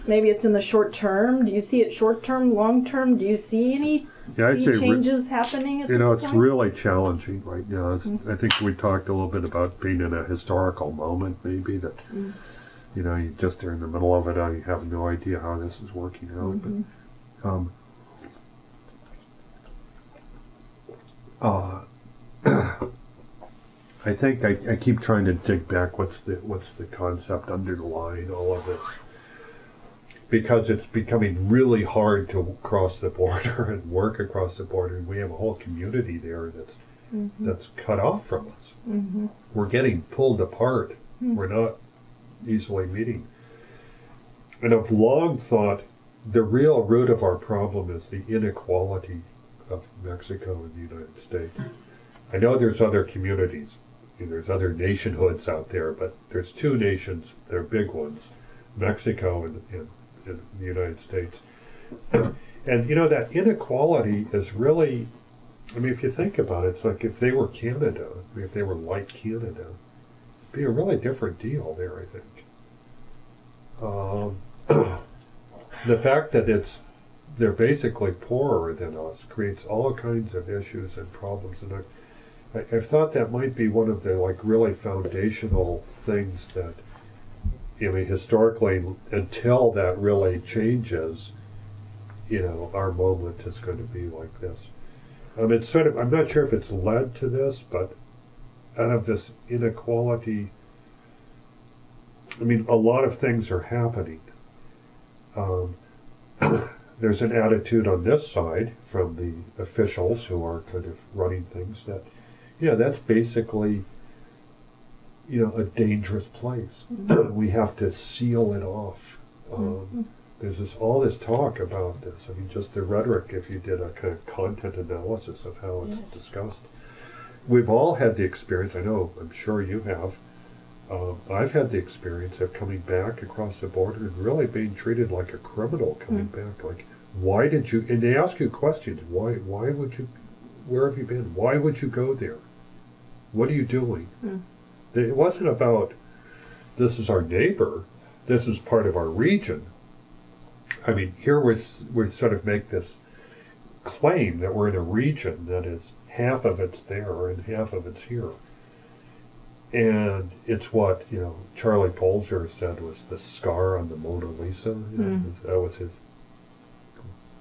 Maybe it's in the short term. Do you see it short term, long term? Do you see any changes happening at this point? You know, it's really challenging right now. I think we talked a little bit about being in a historical moment, maybe that you know, you just are in the middle of it, I have no idea how this is working out. But I think I keep trying to dig back what's the concept underlying all of this, because it's becoming really hard to cross the border and work across the border, and we have a whole community there that's cut off from us. We're getting pulled apart. We're not easily meeting. And I've long thought the real root of our problem is the inequality of Mexico and the United States. I know there's other communities, there's other nationhoods out there, but there's two nations, they're big ones, Mexico and the United States. And you know, that inequality is really, I mean, if you think about it, it's like if they were Canada, I mean, if they were like Canada, it'd be a really different deal there, I think. The fact that they're basically poorer than us creates all kinds of issues and problems, and I've thought that might be one of the like really foundational things that, I mean, historically, until that really changes, you know, our moment is going to be like this. It's sort of, I'm not sure if it's led to this, but out of this inequality, I mean, a lot of things are happening. There's an attitude on this side from the officials who are kind of running things that, yeah, that's basically, you know, a dangerous place. We have to seal it off. There's all this talk about this. I mean, just the rhetoric, if you did a kind of content analysis of how it's discussed. We've all had the experience, I know, I'm sure you have. I've had the experience of coming back across the border and really being treated like a criminal coming back. Like, why did you, and they ask you questions, why would you, where have you been? Why would you go there? What are you doing? It wasn't about, this is our neighbor, this is part of our region. I mean, here we sort of make this claim that we're in a region that is half of it's there and half of it's here. And it's what, you know, Charlie Polzer said was the scar on the Mona Lisa. You know, that was his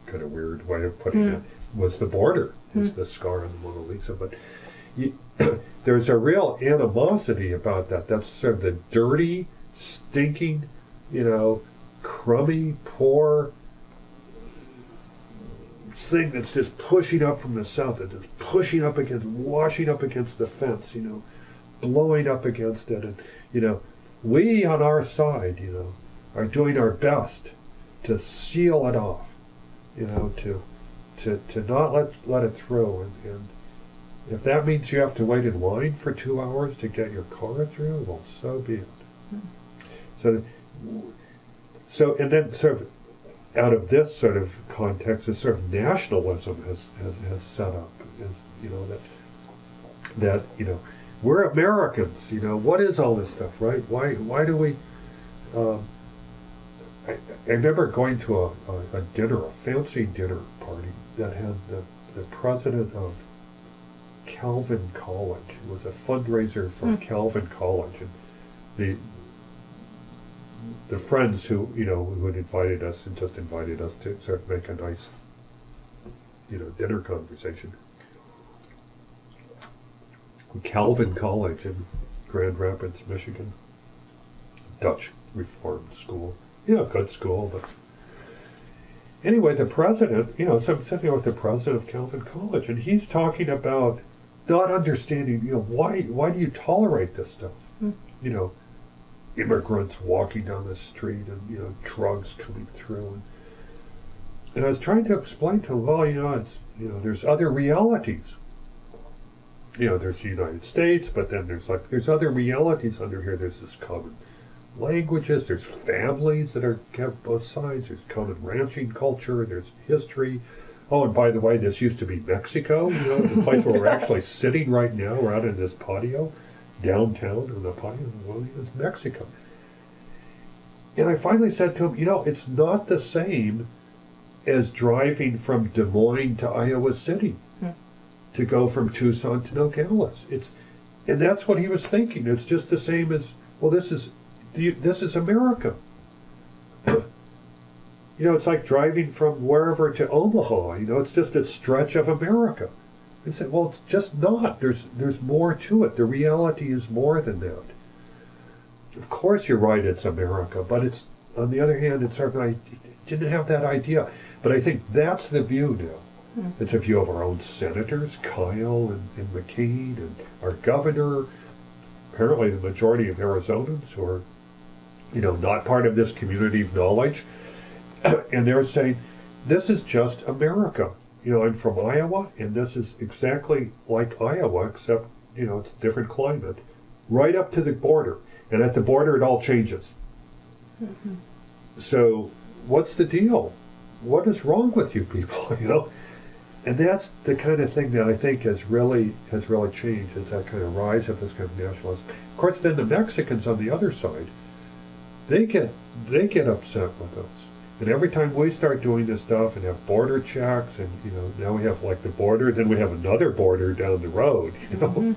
kind of weird way of putting it, was the border, is the scar on the Mona Lisa. But there's a real animosity about that. That's sort of the dirty, stinking, you know, crummy, poor thing that's just pushing up from the south. It's just pushing up against, washing up against the fence, you know, blowing up against it. And, you know, we on our side, you know, are doing our best to seal it off, you know, to not let it through. And if that means you have to wait in line for 2 hours to get your car through, well, so be it. So, and then sort of out of this sort of context, this sort of nationalism has set up, is, you know, that you know, we're Americans, you know, what is all this stuff, right? Why do we, I remember going to a dinner, a fancy dinner party that had the president of Calvin College. It was a fundraiser for Calvin College, and the friends who, you know, who had invited us and just invited us to sort of make a nice, you know, dinner conversation. Calvin College in Grand Rapids, Michigan. Dutch Reformed school. Yeah, good school, but anyway, the president, you know, so I'm sitting there with the president of Calvin College, and he's talking about not understanding, you know, why do you tolerate this stuff? You know, immigrants walking down the street and, you know, drugs coming through. And I was trying to explain to him, well, you know, it's, you know, there's other realities. You know, there's the United States, but then there's other realities under here. There's this common languages, there's families that are kept both sides, there's common ranching culture, there's history. Oh, and by the way, this used to be Mexico, you know, the place where we're actually sitting right now. We're out in this patio, downtown on the patio. Well, it's Mexico. And I finally said to him, you know, it's not the same as driving from Des Moines to Iowa City, to go from Tucson to Nogales. And that's what he was thinking. It's just the same as, well, this is this is America. It's like driving from wherever to Omaha. It's just a stretch of America. I said, well, it's just not. There's more to it. The reality is more than that. Of course, you're right. It's America, but it's on the other hand, it's sort of I didn't have that idea. But I think that's the view now. It's a view of our own senators, Kyle and McCain, and our governor. Apparently, the majority of Arizonans who are, not part of this community of knowledge. And they're saying, this is just America. I'm from Iowa, and this is exactly like Iowa, except, it's a different climate, right up to the border. And at the border, it all changes. Mm-hmm. So what's the deal? What is wrong with you people, And that's the kind of thing that I think has really changed, is that kind of rise of this kind of nationalism. Of course, then the Mexicans on the other side, they get upset with us. And every time we start doing this stuff and have border checks, and now we have like the border, then we have another border down the road, Mm-hmm.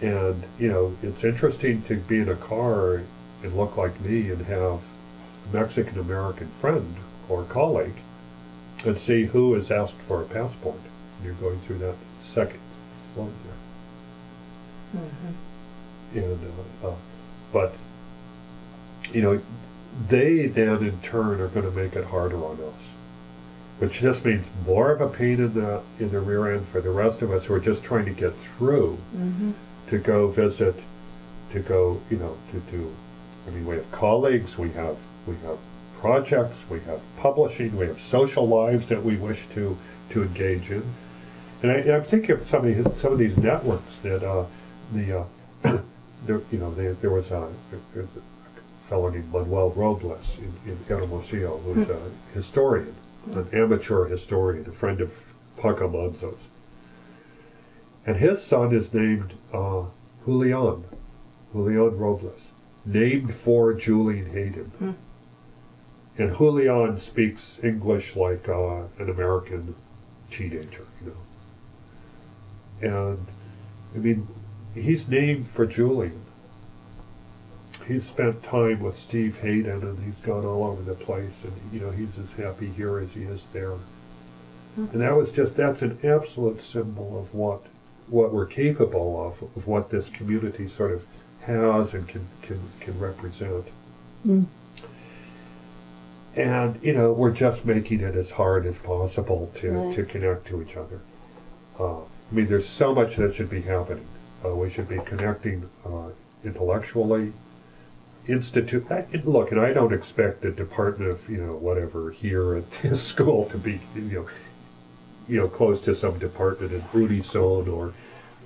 And it's interesting to be in a car and look like me and have a Mexican American friend or colleague and see who has asked for a passport. And you're going through that second one there. Mm-hmm. And but they then in turn are going to make it harder on us, which just means more of a pain in the rear end for the rest of us who are just trying to get through. Mm-hmm. To go visit, to go, to do. We have colleagues, we have projects, we have publishing, we have social lives that we wish to engage in. And I'm thinking of some of these networks that there was a fellow named Manuel Robles in Hermosillo, who's a historian, an amateur historian, a friend of Paco Manzo's. And his son is named Julian Robles, named for Julian Hayden. Hmm. And Julian speaks English like an American teenager, And, he's named for Julian. He's spent time with Steve Hayden, and he's gone all over the place, and, he's as happy here as he is there. Hmm. And that's an absolute symbol of what we're capable of what this community sort of has and can represent. Mm. And, we're just making it as hard as possible to connect to each other. There's so much that should be happening. We should be connecting intellectually. Look, and I don't expect the Department of, whatever here at this school to be, close to some department in Unison, or,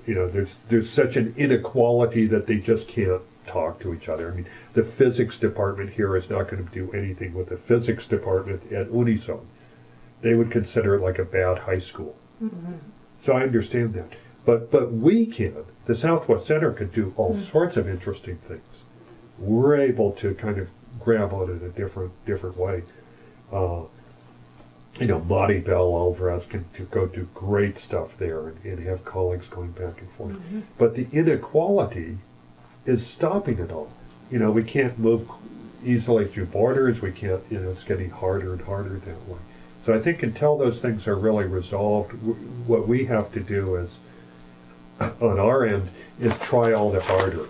there's such an inequality that they just can't talk to each other. The physics department here is not going to do anything with the physics department at Unison. They would consider it like a bad high school. Mm-hmm. So I understand that. But we can. The Southwest Center could do all sorts of interesting things. We're able to kind of grab on it a different way. Monty Bell over us can go do great stuff there and have colleagues going back and forth. Mm-hmm. But the inequality is stopping it all. We can't move easily through borders. We can't, it's getting harder and harder that way. So I think until those things are really resolved, what we have to do is, on our end, is try all the harder,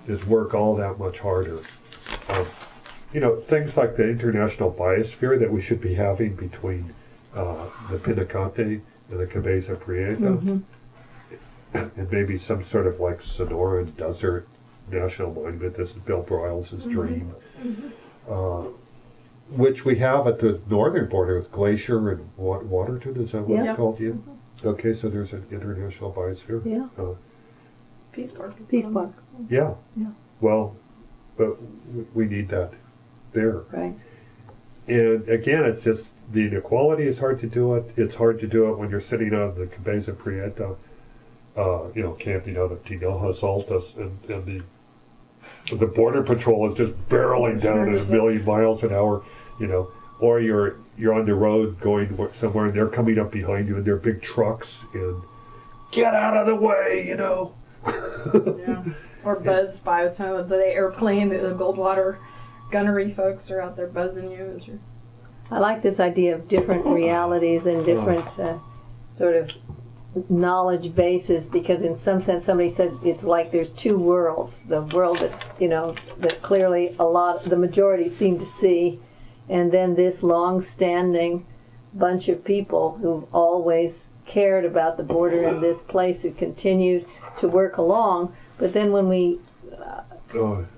is work all that much harder. Things like the international biosphere that we should be having between the Pinacate and the Cabeza Prieta, mm-hmm. and maybe some sort of like Sonoran Desert National Monument. This is Bill Broyles' mm-hmm. dream, mm-hmm. Which we have at the northern border with Glacier and Waterton. Is that what it's called? Yeah. Mm-hmm. Okay, so there's an international biosphere. Yeah. Peace Park. Peace Park. Yeah. Yeah. Well, but we need that there. Right. And again, it's just the inequality is hard to do it. It's hard to do it when you're sitting on the Cabeza Prieta, camping out of Tinajas Altas, and the border patrol is just barreling down at 1,000,000 miles an hour, or you're on the road going somewhere and they're coming up behind you in their big trucks and get out of the way, Yeah. or buzzed by with some of the airplane, the Goldwater gunnery folks are out there buzzing you. I like this idea of different realities and different sort of knowledge bases, because in some sense somebody said it's like there's two worlds. The world that, that clearly the majority seem to see, and then this long-standing bunch of people who've always cared about the border in this place, who continued to work along. But then when we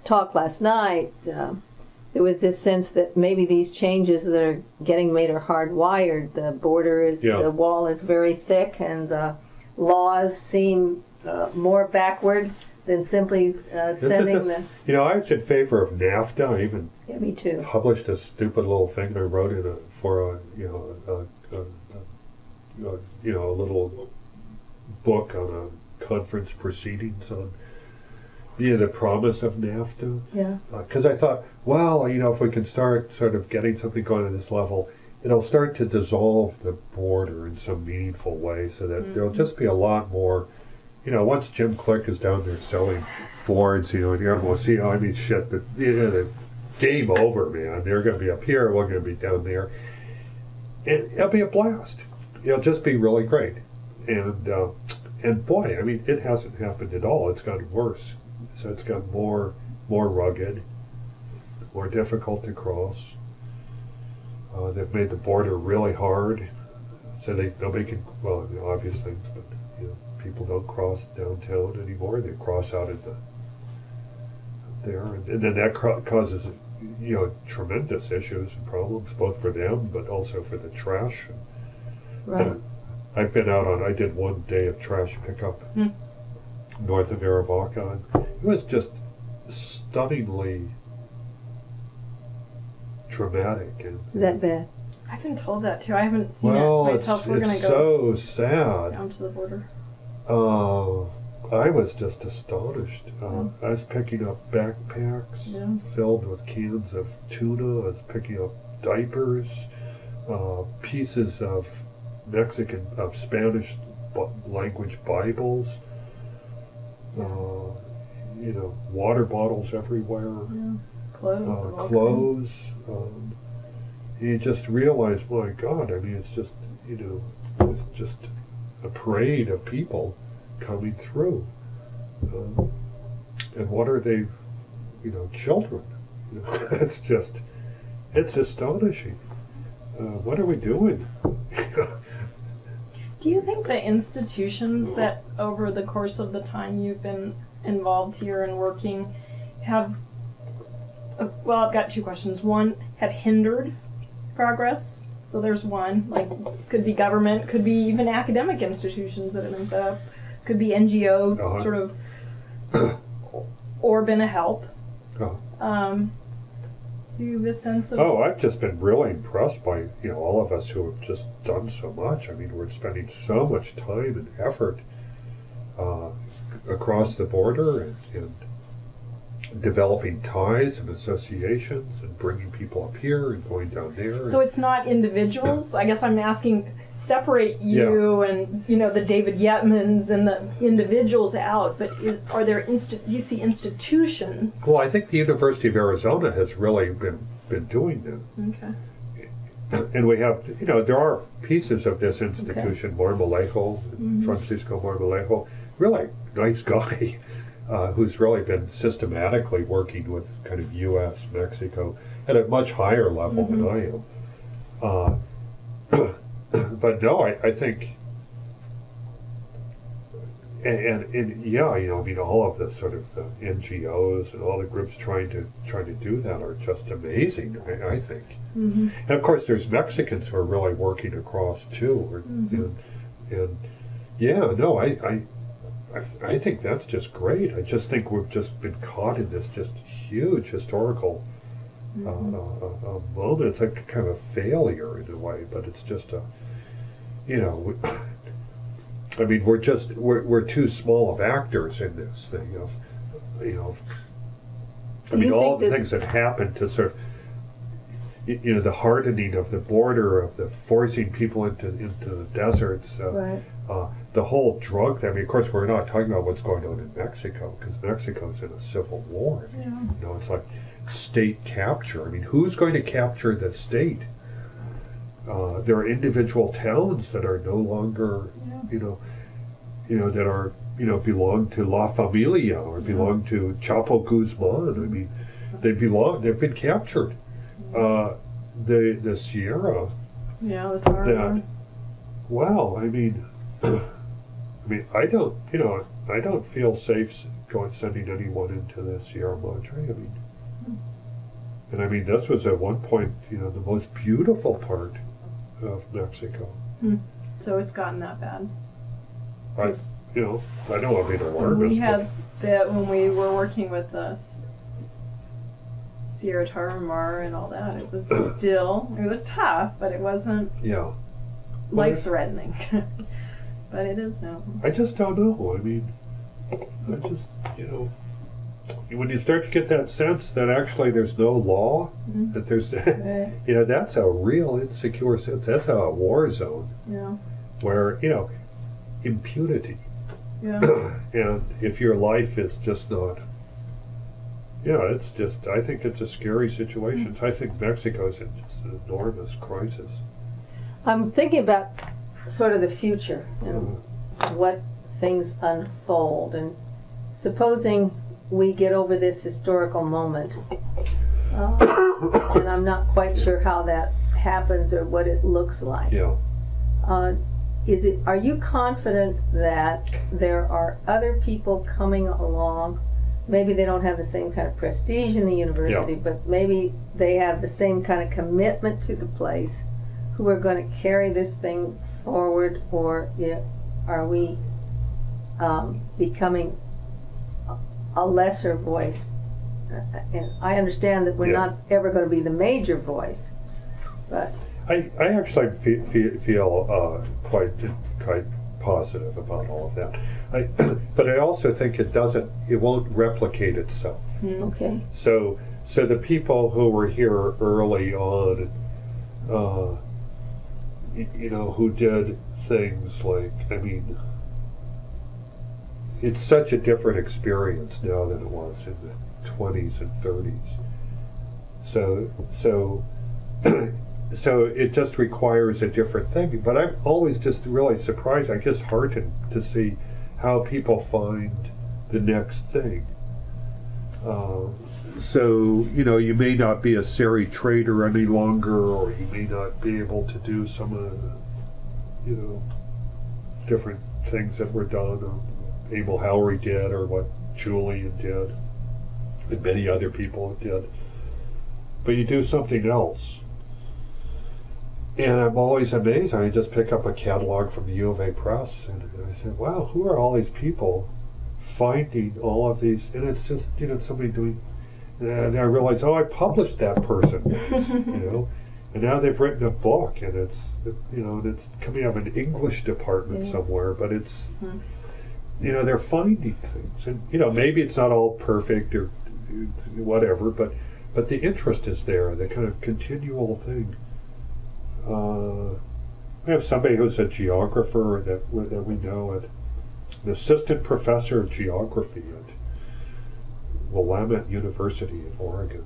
talked last night, there was this sense that maybe these changes that are getting made are hardwired. The border is, the wall is very thick, and the laws seem more backward than simply sending the... I was in favor of NAFTA. I even me too. Published a stupid little thing I wrote for a little book on a conference proceedings on the promise of NAFTA. Yeah. Because I thought, well, if we can start sort of getting something going at this level, it'll start to dissolve the border in some meaningful way, so that there'll just be a lot more. Once Jim Click is down there selling Fords, and we'll see. Shit, the game over, man. They're going to be up here. We're going to be down there, and it'll be a blast. It'll just be really great. And boy, it hasn't happened at all. It's gotten worse. So it's got more rugged, more difficult to cross. They've made the border really hard, so nobody can. Well, obvious things, but people don't cross downtown anymore. They cross out at there, and then that causes tremendous issues and problems, both for them but also for the trash. Right. I've been out I did one day of trash pickup north of Arivaca. It was just stunningly traumatic. Is that bad? I've been told that too. I haven't seen it myself. We're going to go so sad down to the border. I was just astonished. I was picking up backpacks filled with cans of tuna. I was picking up diapers, pieces of Spanish language Bibles, water bottles everywhere, clothes. You just realize, my God, it's just, it's just a parade of people coming through. And what are they, children? It's astonishing. What are we doing? Do you think the institutions that over the course of the time you've been involved here and working have, I've got two questions. One, have hindered progress? So there's one, could be government, could be even academic institutions that have been set up, could be NGO sort of, or been a help. Do you have a sense of... I've just been really impressed by, all of us who have just done so much. We're spending so much time and effort across the border and developing ties and associations and bringing people up here and going down there. So it's not individuals? I guess I'm asking, separate you and, the David Yetmans and the individuals out, but are there, do you see institutions? Well, I think the University of Arizona has really been doing that. Okay. And we have, there are pieces of this institution, Marmolejo, Francisco Marmolejo, really nice guy. Who's really been systematically working with kind of U.S., Mexico at a much higher level than I am. But no, I think, all of the sort of the NGOs and all the groups trying to do that are just amazing. I think, and of course there's Mexicans who are really working across too, I think that's just great. I just think we've just been caught in this just huge historical moment. It's like kind of a failure in a way, but it's just we're too small of actors in this thing all the things that happen to sort of, the hardening of the border, of the forcing people into the deserts, Right. the whole drug thing. I mean, of course, we're not talking about what's going on in Mexico, because Mexico's in a civil war. Yeah. You know, it's like state capture. I mean, who's going to capture the state? There are individual towns that are no longer, that are, belong to La Familia or belong to Chapo Guzman. I mean, they've been captured. The Sierra. Yeah, the tar. Well, I mean, I don't feel safe sending anyone into the Sierra Madre. I mean, and I mean, this was at one point, the most beautiful part of Mexico. So it's gotten that bad. I don't want to be alarmist. We had that when we were working with us. Sierra Tarahumara and all that. It was it was tough, but it wasn't life-threatening. But it is now. I just don't know. I mean, when you start to get that sense that actually there's no law, that there's, that's a real insecure sense. That's a war zone. Yeah. Where, impunity. Yeah. And if your life is just not, it's just, I think it's a scary situation. I think Mexico's in just an enormous crisis. I'm thinking about sort of the future and what things unfold. And supposing we get over this historical moment, and I'm not quite sure how that happens or what it looks like. Yeah. Are you confident that there are other people coming along? Maybe they don't have the same kind of prestige in the university, but maybe they have the same kind of commitment to the place, who are going to carry this thing forward, or are we becoming a lesser voice? And I understand that we're not ever going to be the major voice, but I actually feel quite positive about all of that. But I also think it won't replicate itself. Okay. So the people who were here early on, who did things like, I mean, it's such a different experience now than it was in the 20s and 30s. So it just requires a different thing. But I'm always just really surprised, I guess heartened to see how people find the next thing. So, you may not be a serried trader any longer, or you may not be able to do some of the, different things that were done, or Abel Howery did, or what Julian did, and many other people did. But you do something else. And I'm always amazed. I just pick up a catalog from the U of A Press, and I said, wow, who are all these people finding all of these? And it's just, somebody doing, and I realize, I published that person, and now they've written a book, and it's, and it's coming out of an English department somewhere, but it's, they're finding things. And, maybe it's not all perfect or whatever, but the interest is there, the kind of continual thing. We have somebody who's a geographer that we know, an assistant professor of geography at Willamette University in Oregon.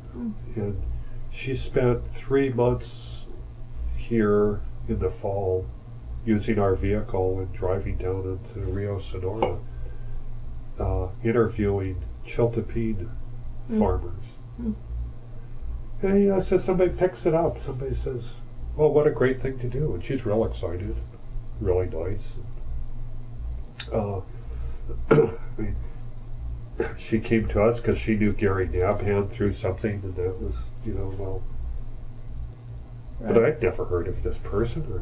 And she spent 3 months here in the fall using our vehicle and driving down into Rio Sonora, interviewing Chiltepin farmers. And so somebody picks it up. Somebody says, well, what a great thing to do. And she's real excited, really nice. She came to us because she knew Gary Nabhan through something, and that was, Right. But I'd never heard of this person, or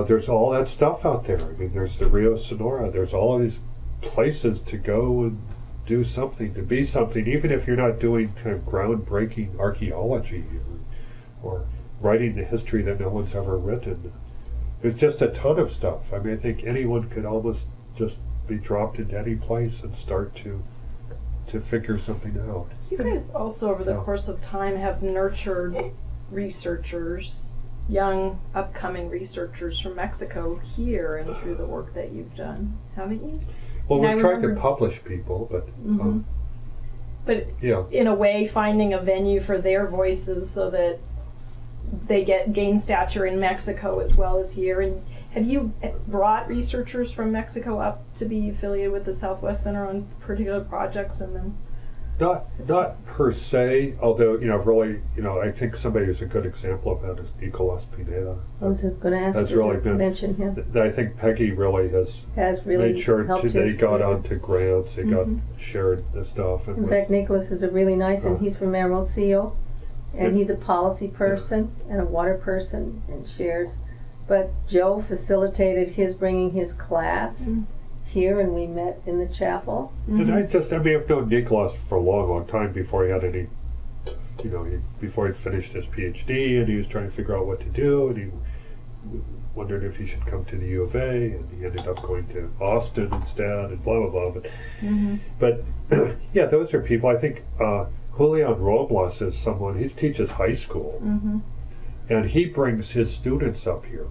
there's all that stuff out there. I mean, there's the Rio Sonora. There's all of these places to go and do something, to be something, even if you're not doing kind of groundbreaking archaeology or writing the history that no one's ever written. There's just a ton of stuff. I mean, I think anyone could almost just be dropped into any place and start to to figure something out. You guys also, over the course of time, have nurtured researchers, young, upcoming researchers from Mexico here and through the work that you've done, haven't you? Well, we've tried to publish people, but but yeah, in a way, finding a venue for their voices so that they gain stature in Mexico as well as here. And have you brought researchers from Mexico up to be affiliated with the Southwest Center on particular projects and then? Not per se, although, really, I think somebody who's a good example of that is Nicolas Pineda. I was going to ask you to mention him. I think Peggy really has really made sure they got career. onto grants, they got shared the stuff. And in fact, Nicholas is a really nice, and he's from Hermosillo, and he's a policy person and a water person and shares. But Joe facilitated his bringing his class here, and we met in the chapel. And I've known Nicholas for a long time before he had any, before he finished his PhD, and he was trying to figure out what to do, and he wondered if he should come to the U of A, and he ended up going to Austin instead, and blah, blah, blah. But yeah, those are people. I think Julian Robles is someone, he teaches high school, and he brings his students up here.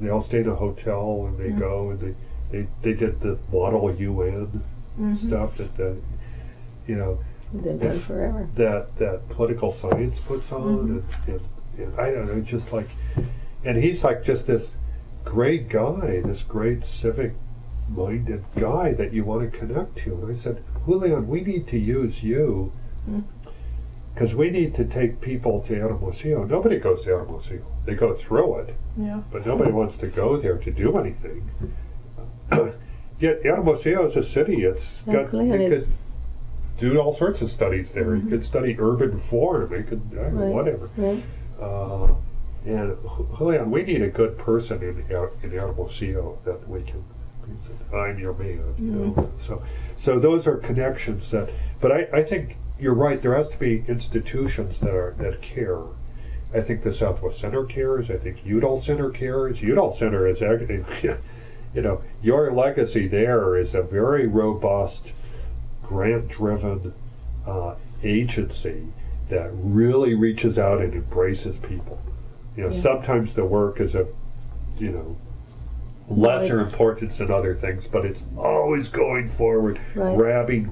They all stay in a hotel, and they go, and they did the Model UN stuff that they've done forever. That political science puts on, and I don't know, just like, and he's like just this great guy, this great civic-minded guy that you want to connect to. And I said, Julian, we need to use you because we need to take people to Hermosillo. Nobody goes to Hermosillo. They go through it, but nobody wants to go there to do anything. Yet Hermosillo is a city. It's got, you could do all sorts of studies there. You could study urban form. You could, I don't know, whatever. And Julian, we need a good person in Hermosillo that we can. I'm your man. So those are connections that. But I think you're right. There has to be institutions that care. I think the Southwest Center cares. I think Udall Center cares. Udall Center is actually. Your legacy there is a very robust, grant-driven agency that really reaches out and embraces people. Sometimes the work is of, lesser importance than other things, but it's always going forward, grabbing,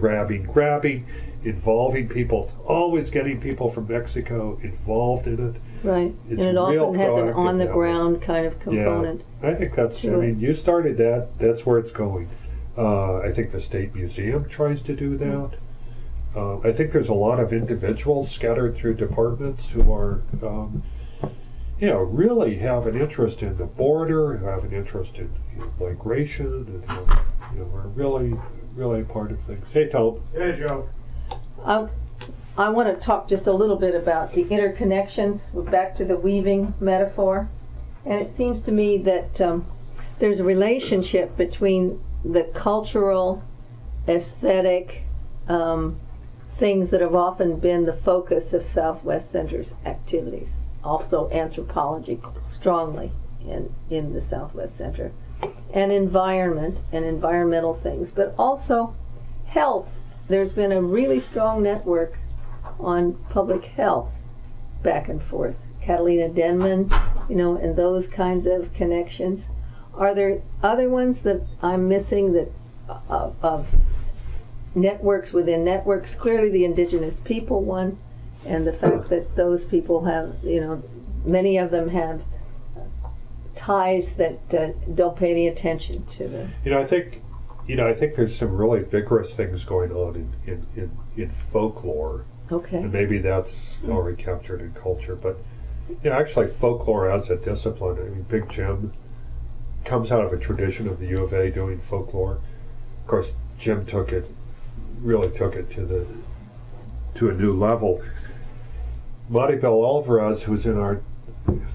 involving people. It's always getting people from Mexico involved in it. Right, and it often has an on-the-ground kind of component. Yeah, I think that's, you started that, that's where it's going. I think the State Museum tries to do that. I think there's a lot of individuals scattered through departments who are, really have an interest in the border, who have an interest in migration, and are really part of things. Hey, Tom. Hey, Joe. I want to talk just a little bit about the interconnections. We're back to the weaving metaphor. And it seems to me that there's a relationship between the cultural, aesthetic things that have often been the focus of Southwest Center's activities. Also anthropology strongly in the Southwest Center. And environment and environmental things. But also health. There's been a really strong network on public health back and forth. Catalina Denman, and those kinds of connections. Are there other ones that I'm missing that of networks within networks? Clearly the indigenous people one, and the fact that those people have, many of them have ties that don't pay any attention to the. I think there's some really vigorous things going on in folklore. Okay. And maybe that's already captured in culture, but actually folklore as a discipline. I mean, Big Jim comes out of a tradition of the U of A doing folklore. Of course, Jim really took it to a new level. Maribel Alvarez, who's in our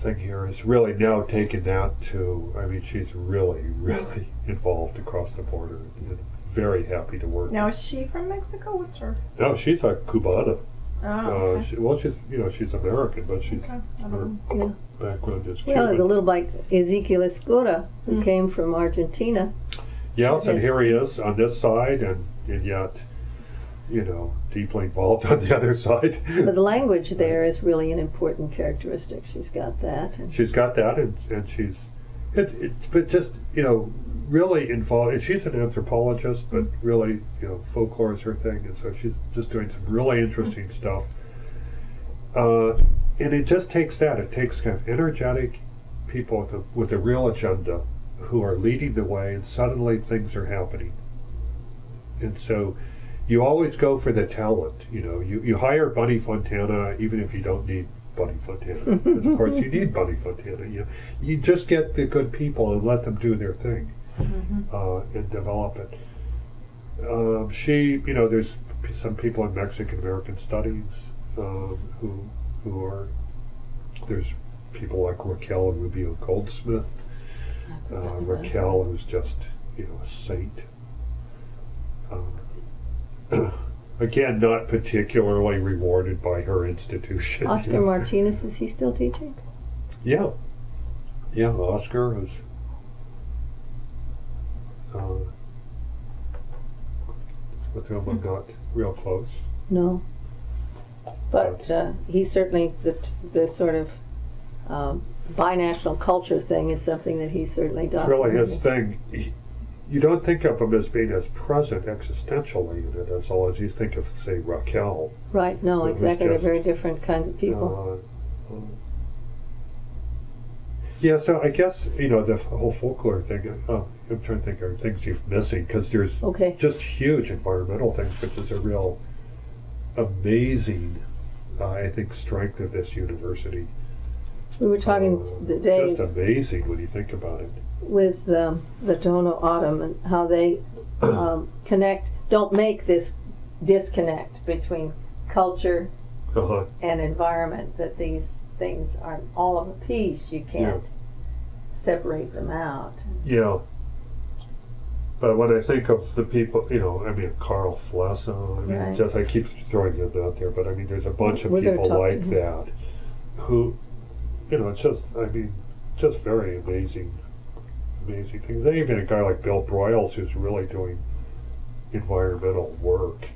thing here, is really now taken that to, she's really, really involved across the border and very happy to work. Now, is she from Mexico? What's her? No, she's a Cubana. Oh, okay. She's American, but she's her background is Cuban. Well, it's a little like Ezequiel Escura, who came from Argentina. Yes, and here he is on this side, and yet, you know, deeply involved on the other side. But the language there is really an important characteristic. She's got that. She's got that, and she's, but just, you know, really involved. And she's an anthropologist, but really, you know, folklore is her thing, and so she's just doing some really interesting stuff. And it just takes that. It takes kind of energetic people with a real agenda who are leading the way, and suddenly things are happening. And so you always go for the talent. You know, you hire Bunny Fontana even if you don't need Bunny Fontana, because of course you need Bunny Fontana. You just get the good people and let them do their thing, and develop it. You know, there's some people in Mexican American studies who are, there's people like Raquel Rubio Goldsmith. Raquel, who's just, you know, a saint. Again, not particularly rewarded by her institution. Oscar Martinez, is he still teaching? Yeah. Yeah, Oscar, who's with whom I'm not real close. No. But he's certainly the sort of binational culture thing is something that he's certainly done. It's really his thing. You don't think of him as being as present existentially in it as all as you think of, say, Raquel. Right, no, exactly. They're very different kinds of people. Yeah, so I guess, you know, the whole folklore thing, I'm trying to think of things you're missing, because there's just huge environmental things, which is a real amazing, I think, strength of this university. We were talking today. Just amazing when you think about it. With the Tohono O'odham and how they don't make this disconnect between culture and environment, that these things are all of a piece. You can't separate them out. Yeah. But when I think of the people, you know, I mean, Carl Flesso, I mean, I keep throwing him out there, but I mean, there's a bunch of people like that who, you know, just very amazing things. And even a guy like Bill Broyles, who's really doing environmental work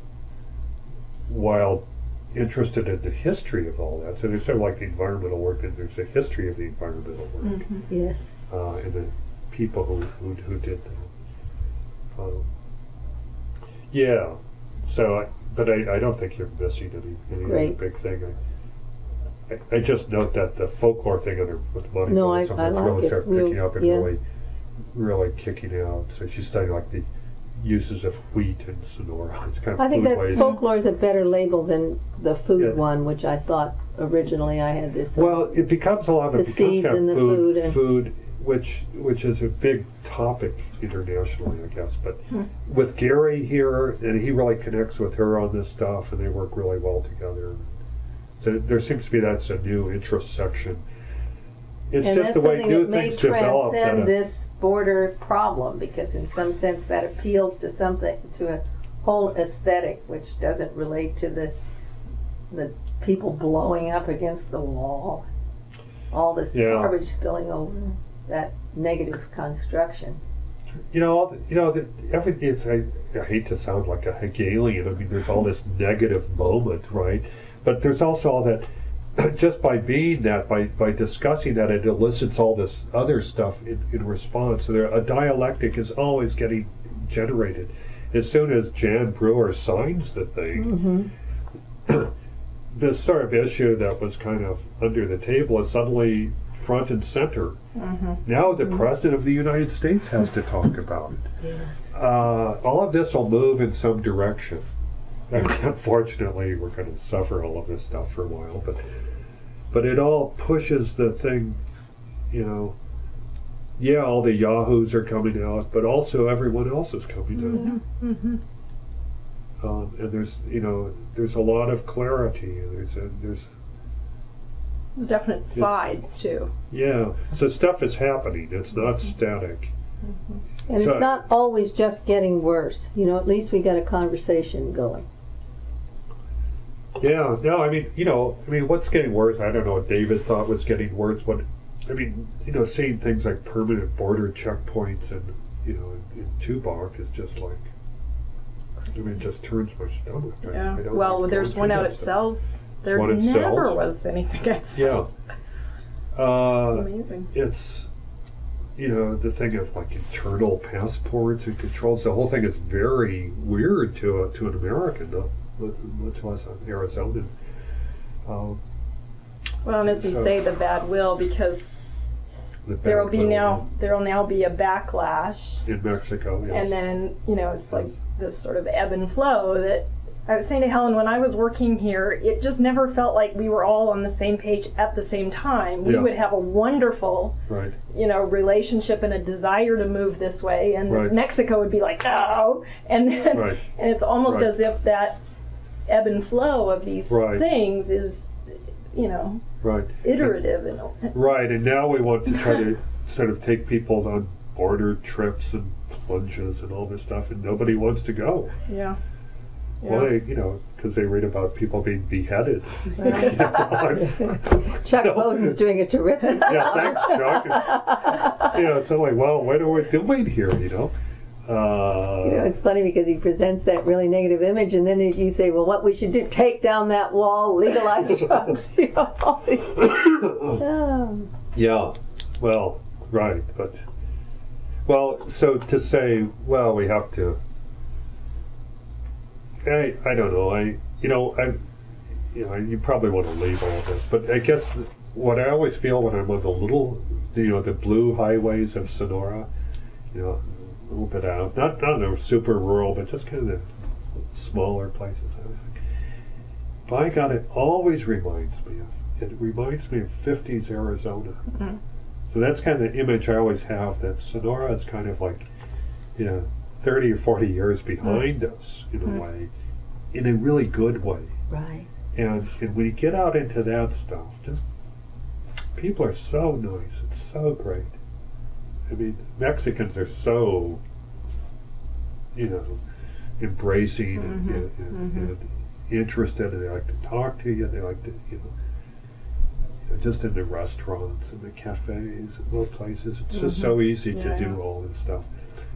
while interested in the history of all that. So there's sort of like the environmental work, and there's a history of the environmental work. Yes. And the people who did that. Yeah. So, but I don't think you're missing any other big thing. I just note that the folklore thing with Money I like really started picking up and really kicking out. So she's studying like the uses of wheat in Sonora. It's kind of I think that ways. folklore is a better label than the food one, which I thought originally I had this. Well, it becomes a lot of the seeds and the food, which is a big topic internationally, I guess. But with Gary here, and he really connects with her on this stuff, and they work really well together. So there seems to be that's a new interest section. It's and just the way new things develop. And that's transcend this border problem, because in some sense that appeals to something, to a whole aesthetic, which doesn't relate to the people blowing up against the wall, all this garbage spilling over, that negative construction. Everything. I hate to sound like a Hegelian. I mean, there's all this negative moment, right? But there's also all that. Just by being that, by discussing that, it elicits all this other stuff in response. So a dialectic is always getting generated. As soon as Jan Brewer signs the thing, this sort of issue that was kind of under the table is suddenly front and center. Now the President of the United States has to talk about it. All of this will move in some direction. Unfortunately, we're going to suffer all of this stuff for a while, but it all pushes the thing, you know. Yeah, all the yahoos are coming out, but also everyone else is coming out. And there's a lot of clarity. There's definite sides too. Yeah, so stuff is happening. It's not static. And it's not always just getting worse. You know, at least we got a conversation going. Yeah, no, I mean, what's getting worse? I don't know what David thought was getting worse. Seeing things like permanent border checkpoints and, in Tubac is just like, I mean, it just turns my stomach. Yeah. I don't Well, like there's going one through out that at stuff. Sells. There One at never Sells? was anything at Sells. Yeah. It's amazing. It's, you know, the thing of like internal passports and controls. The whole thing is very weird to an American, much less an Arizonan. Well, and as you So- say, the bad will, because The bad there'll will now be a backlash, in Mexico. Yes. and then it's like this sort of ebb and flow that I was saying to Helen, when I was working here, it just never felt like we were all on the same page at the same time. We Yeah. would have a wonderful, Right. relationship and a desire to move this way, and Right. Mexico would be like, no, and then, Right. and it's almost Right. as if that ebb and flow of these Right. things is, Right. iterative. Right, and now we want to try to sort of take people on border trips and plunges and all this stuff, and nobody wants to go. Yeah. Well, because they read about people being beheaded. Chuck Bowden's doing a terrific job. Yeah, thanks, Chuck. So like, well, what are we doing here? It's funny because he presents that really negative image, and then you say, well, what we should do, take down that wall, legalize drugs. Yeah. Well, right, but so to say, well, we have to. I don't know. You probably want to leave all this, but I guess what I always feel when I'm on the blue highways of Sonora, a little bit out, not no super rural, but just kind of smaller places. I was like, by God, it always reminds me of 50s Arizona. Mm-hmm. So that's kind of the image I always have, that Sonora is kind of like, 30 or 40 years behind us in a way, in a really good way. Right. And when you get out into that stuff, just people are so nice. It's so great. I mean, Mexicans are so, embracing and interested, and they like to talk to you. They like to, just in the restaurants and the cafes and those places. It's just so easy to do all this stuff.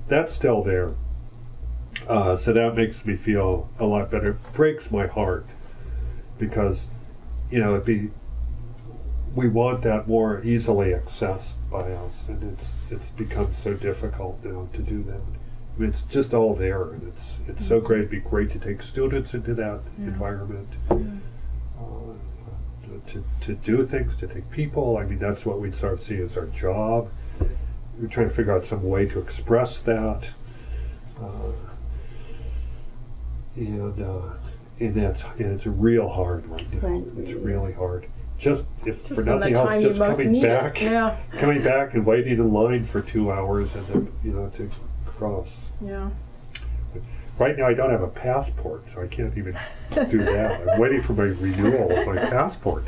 That's still there. So that makes me feel a lot better. It breaks my heart because, we want that more easily accessed by us, and it's become so difficult now to do that. I mean, it's just all there, and it's so great. It'd be great to take students into that environment, to do things, to take people. I mean, that's what we'd sort of see as our job. We're trying to figure out some way to express that, and it's real hard right now. Right. It's really hard. Just for on the nothing else, time you just most coming need it. back, Yeah. coming back and waiting in line for 2 hours and then to cross. Yeah. Right now, I don't have a passport, so I can't even do that. I'm waiting for my renewal of my passport.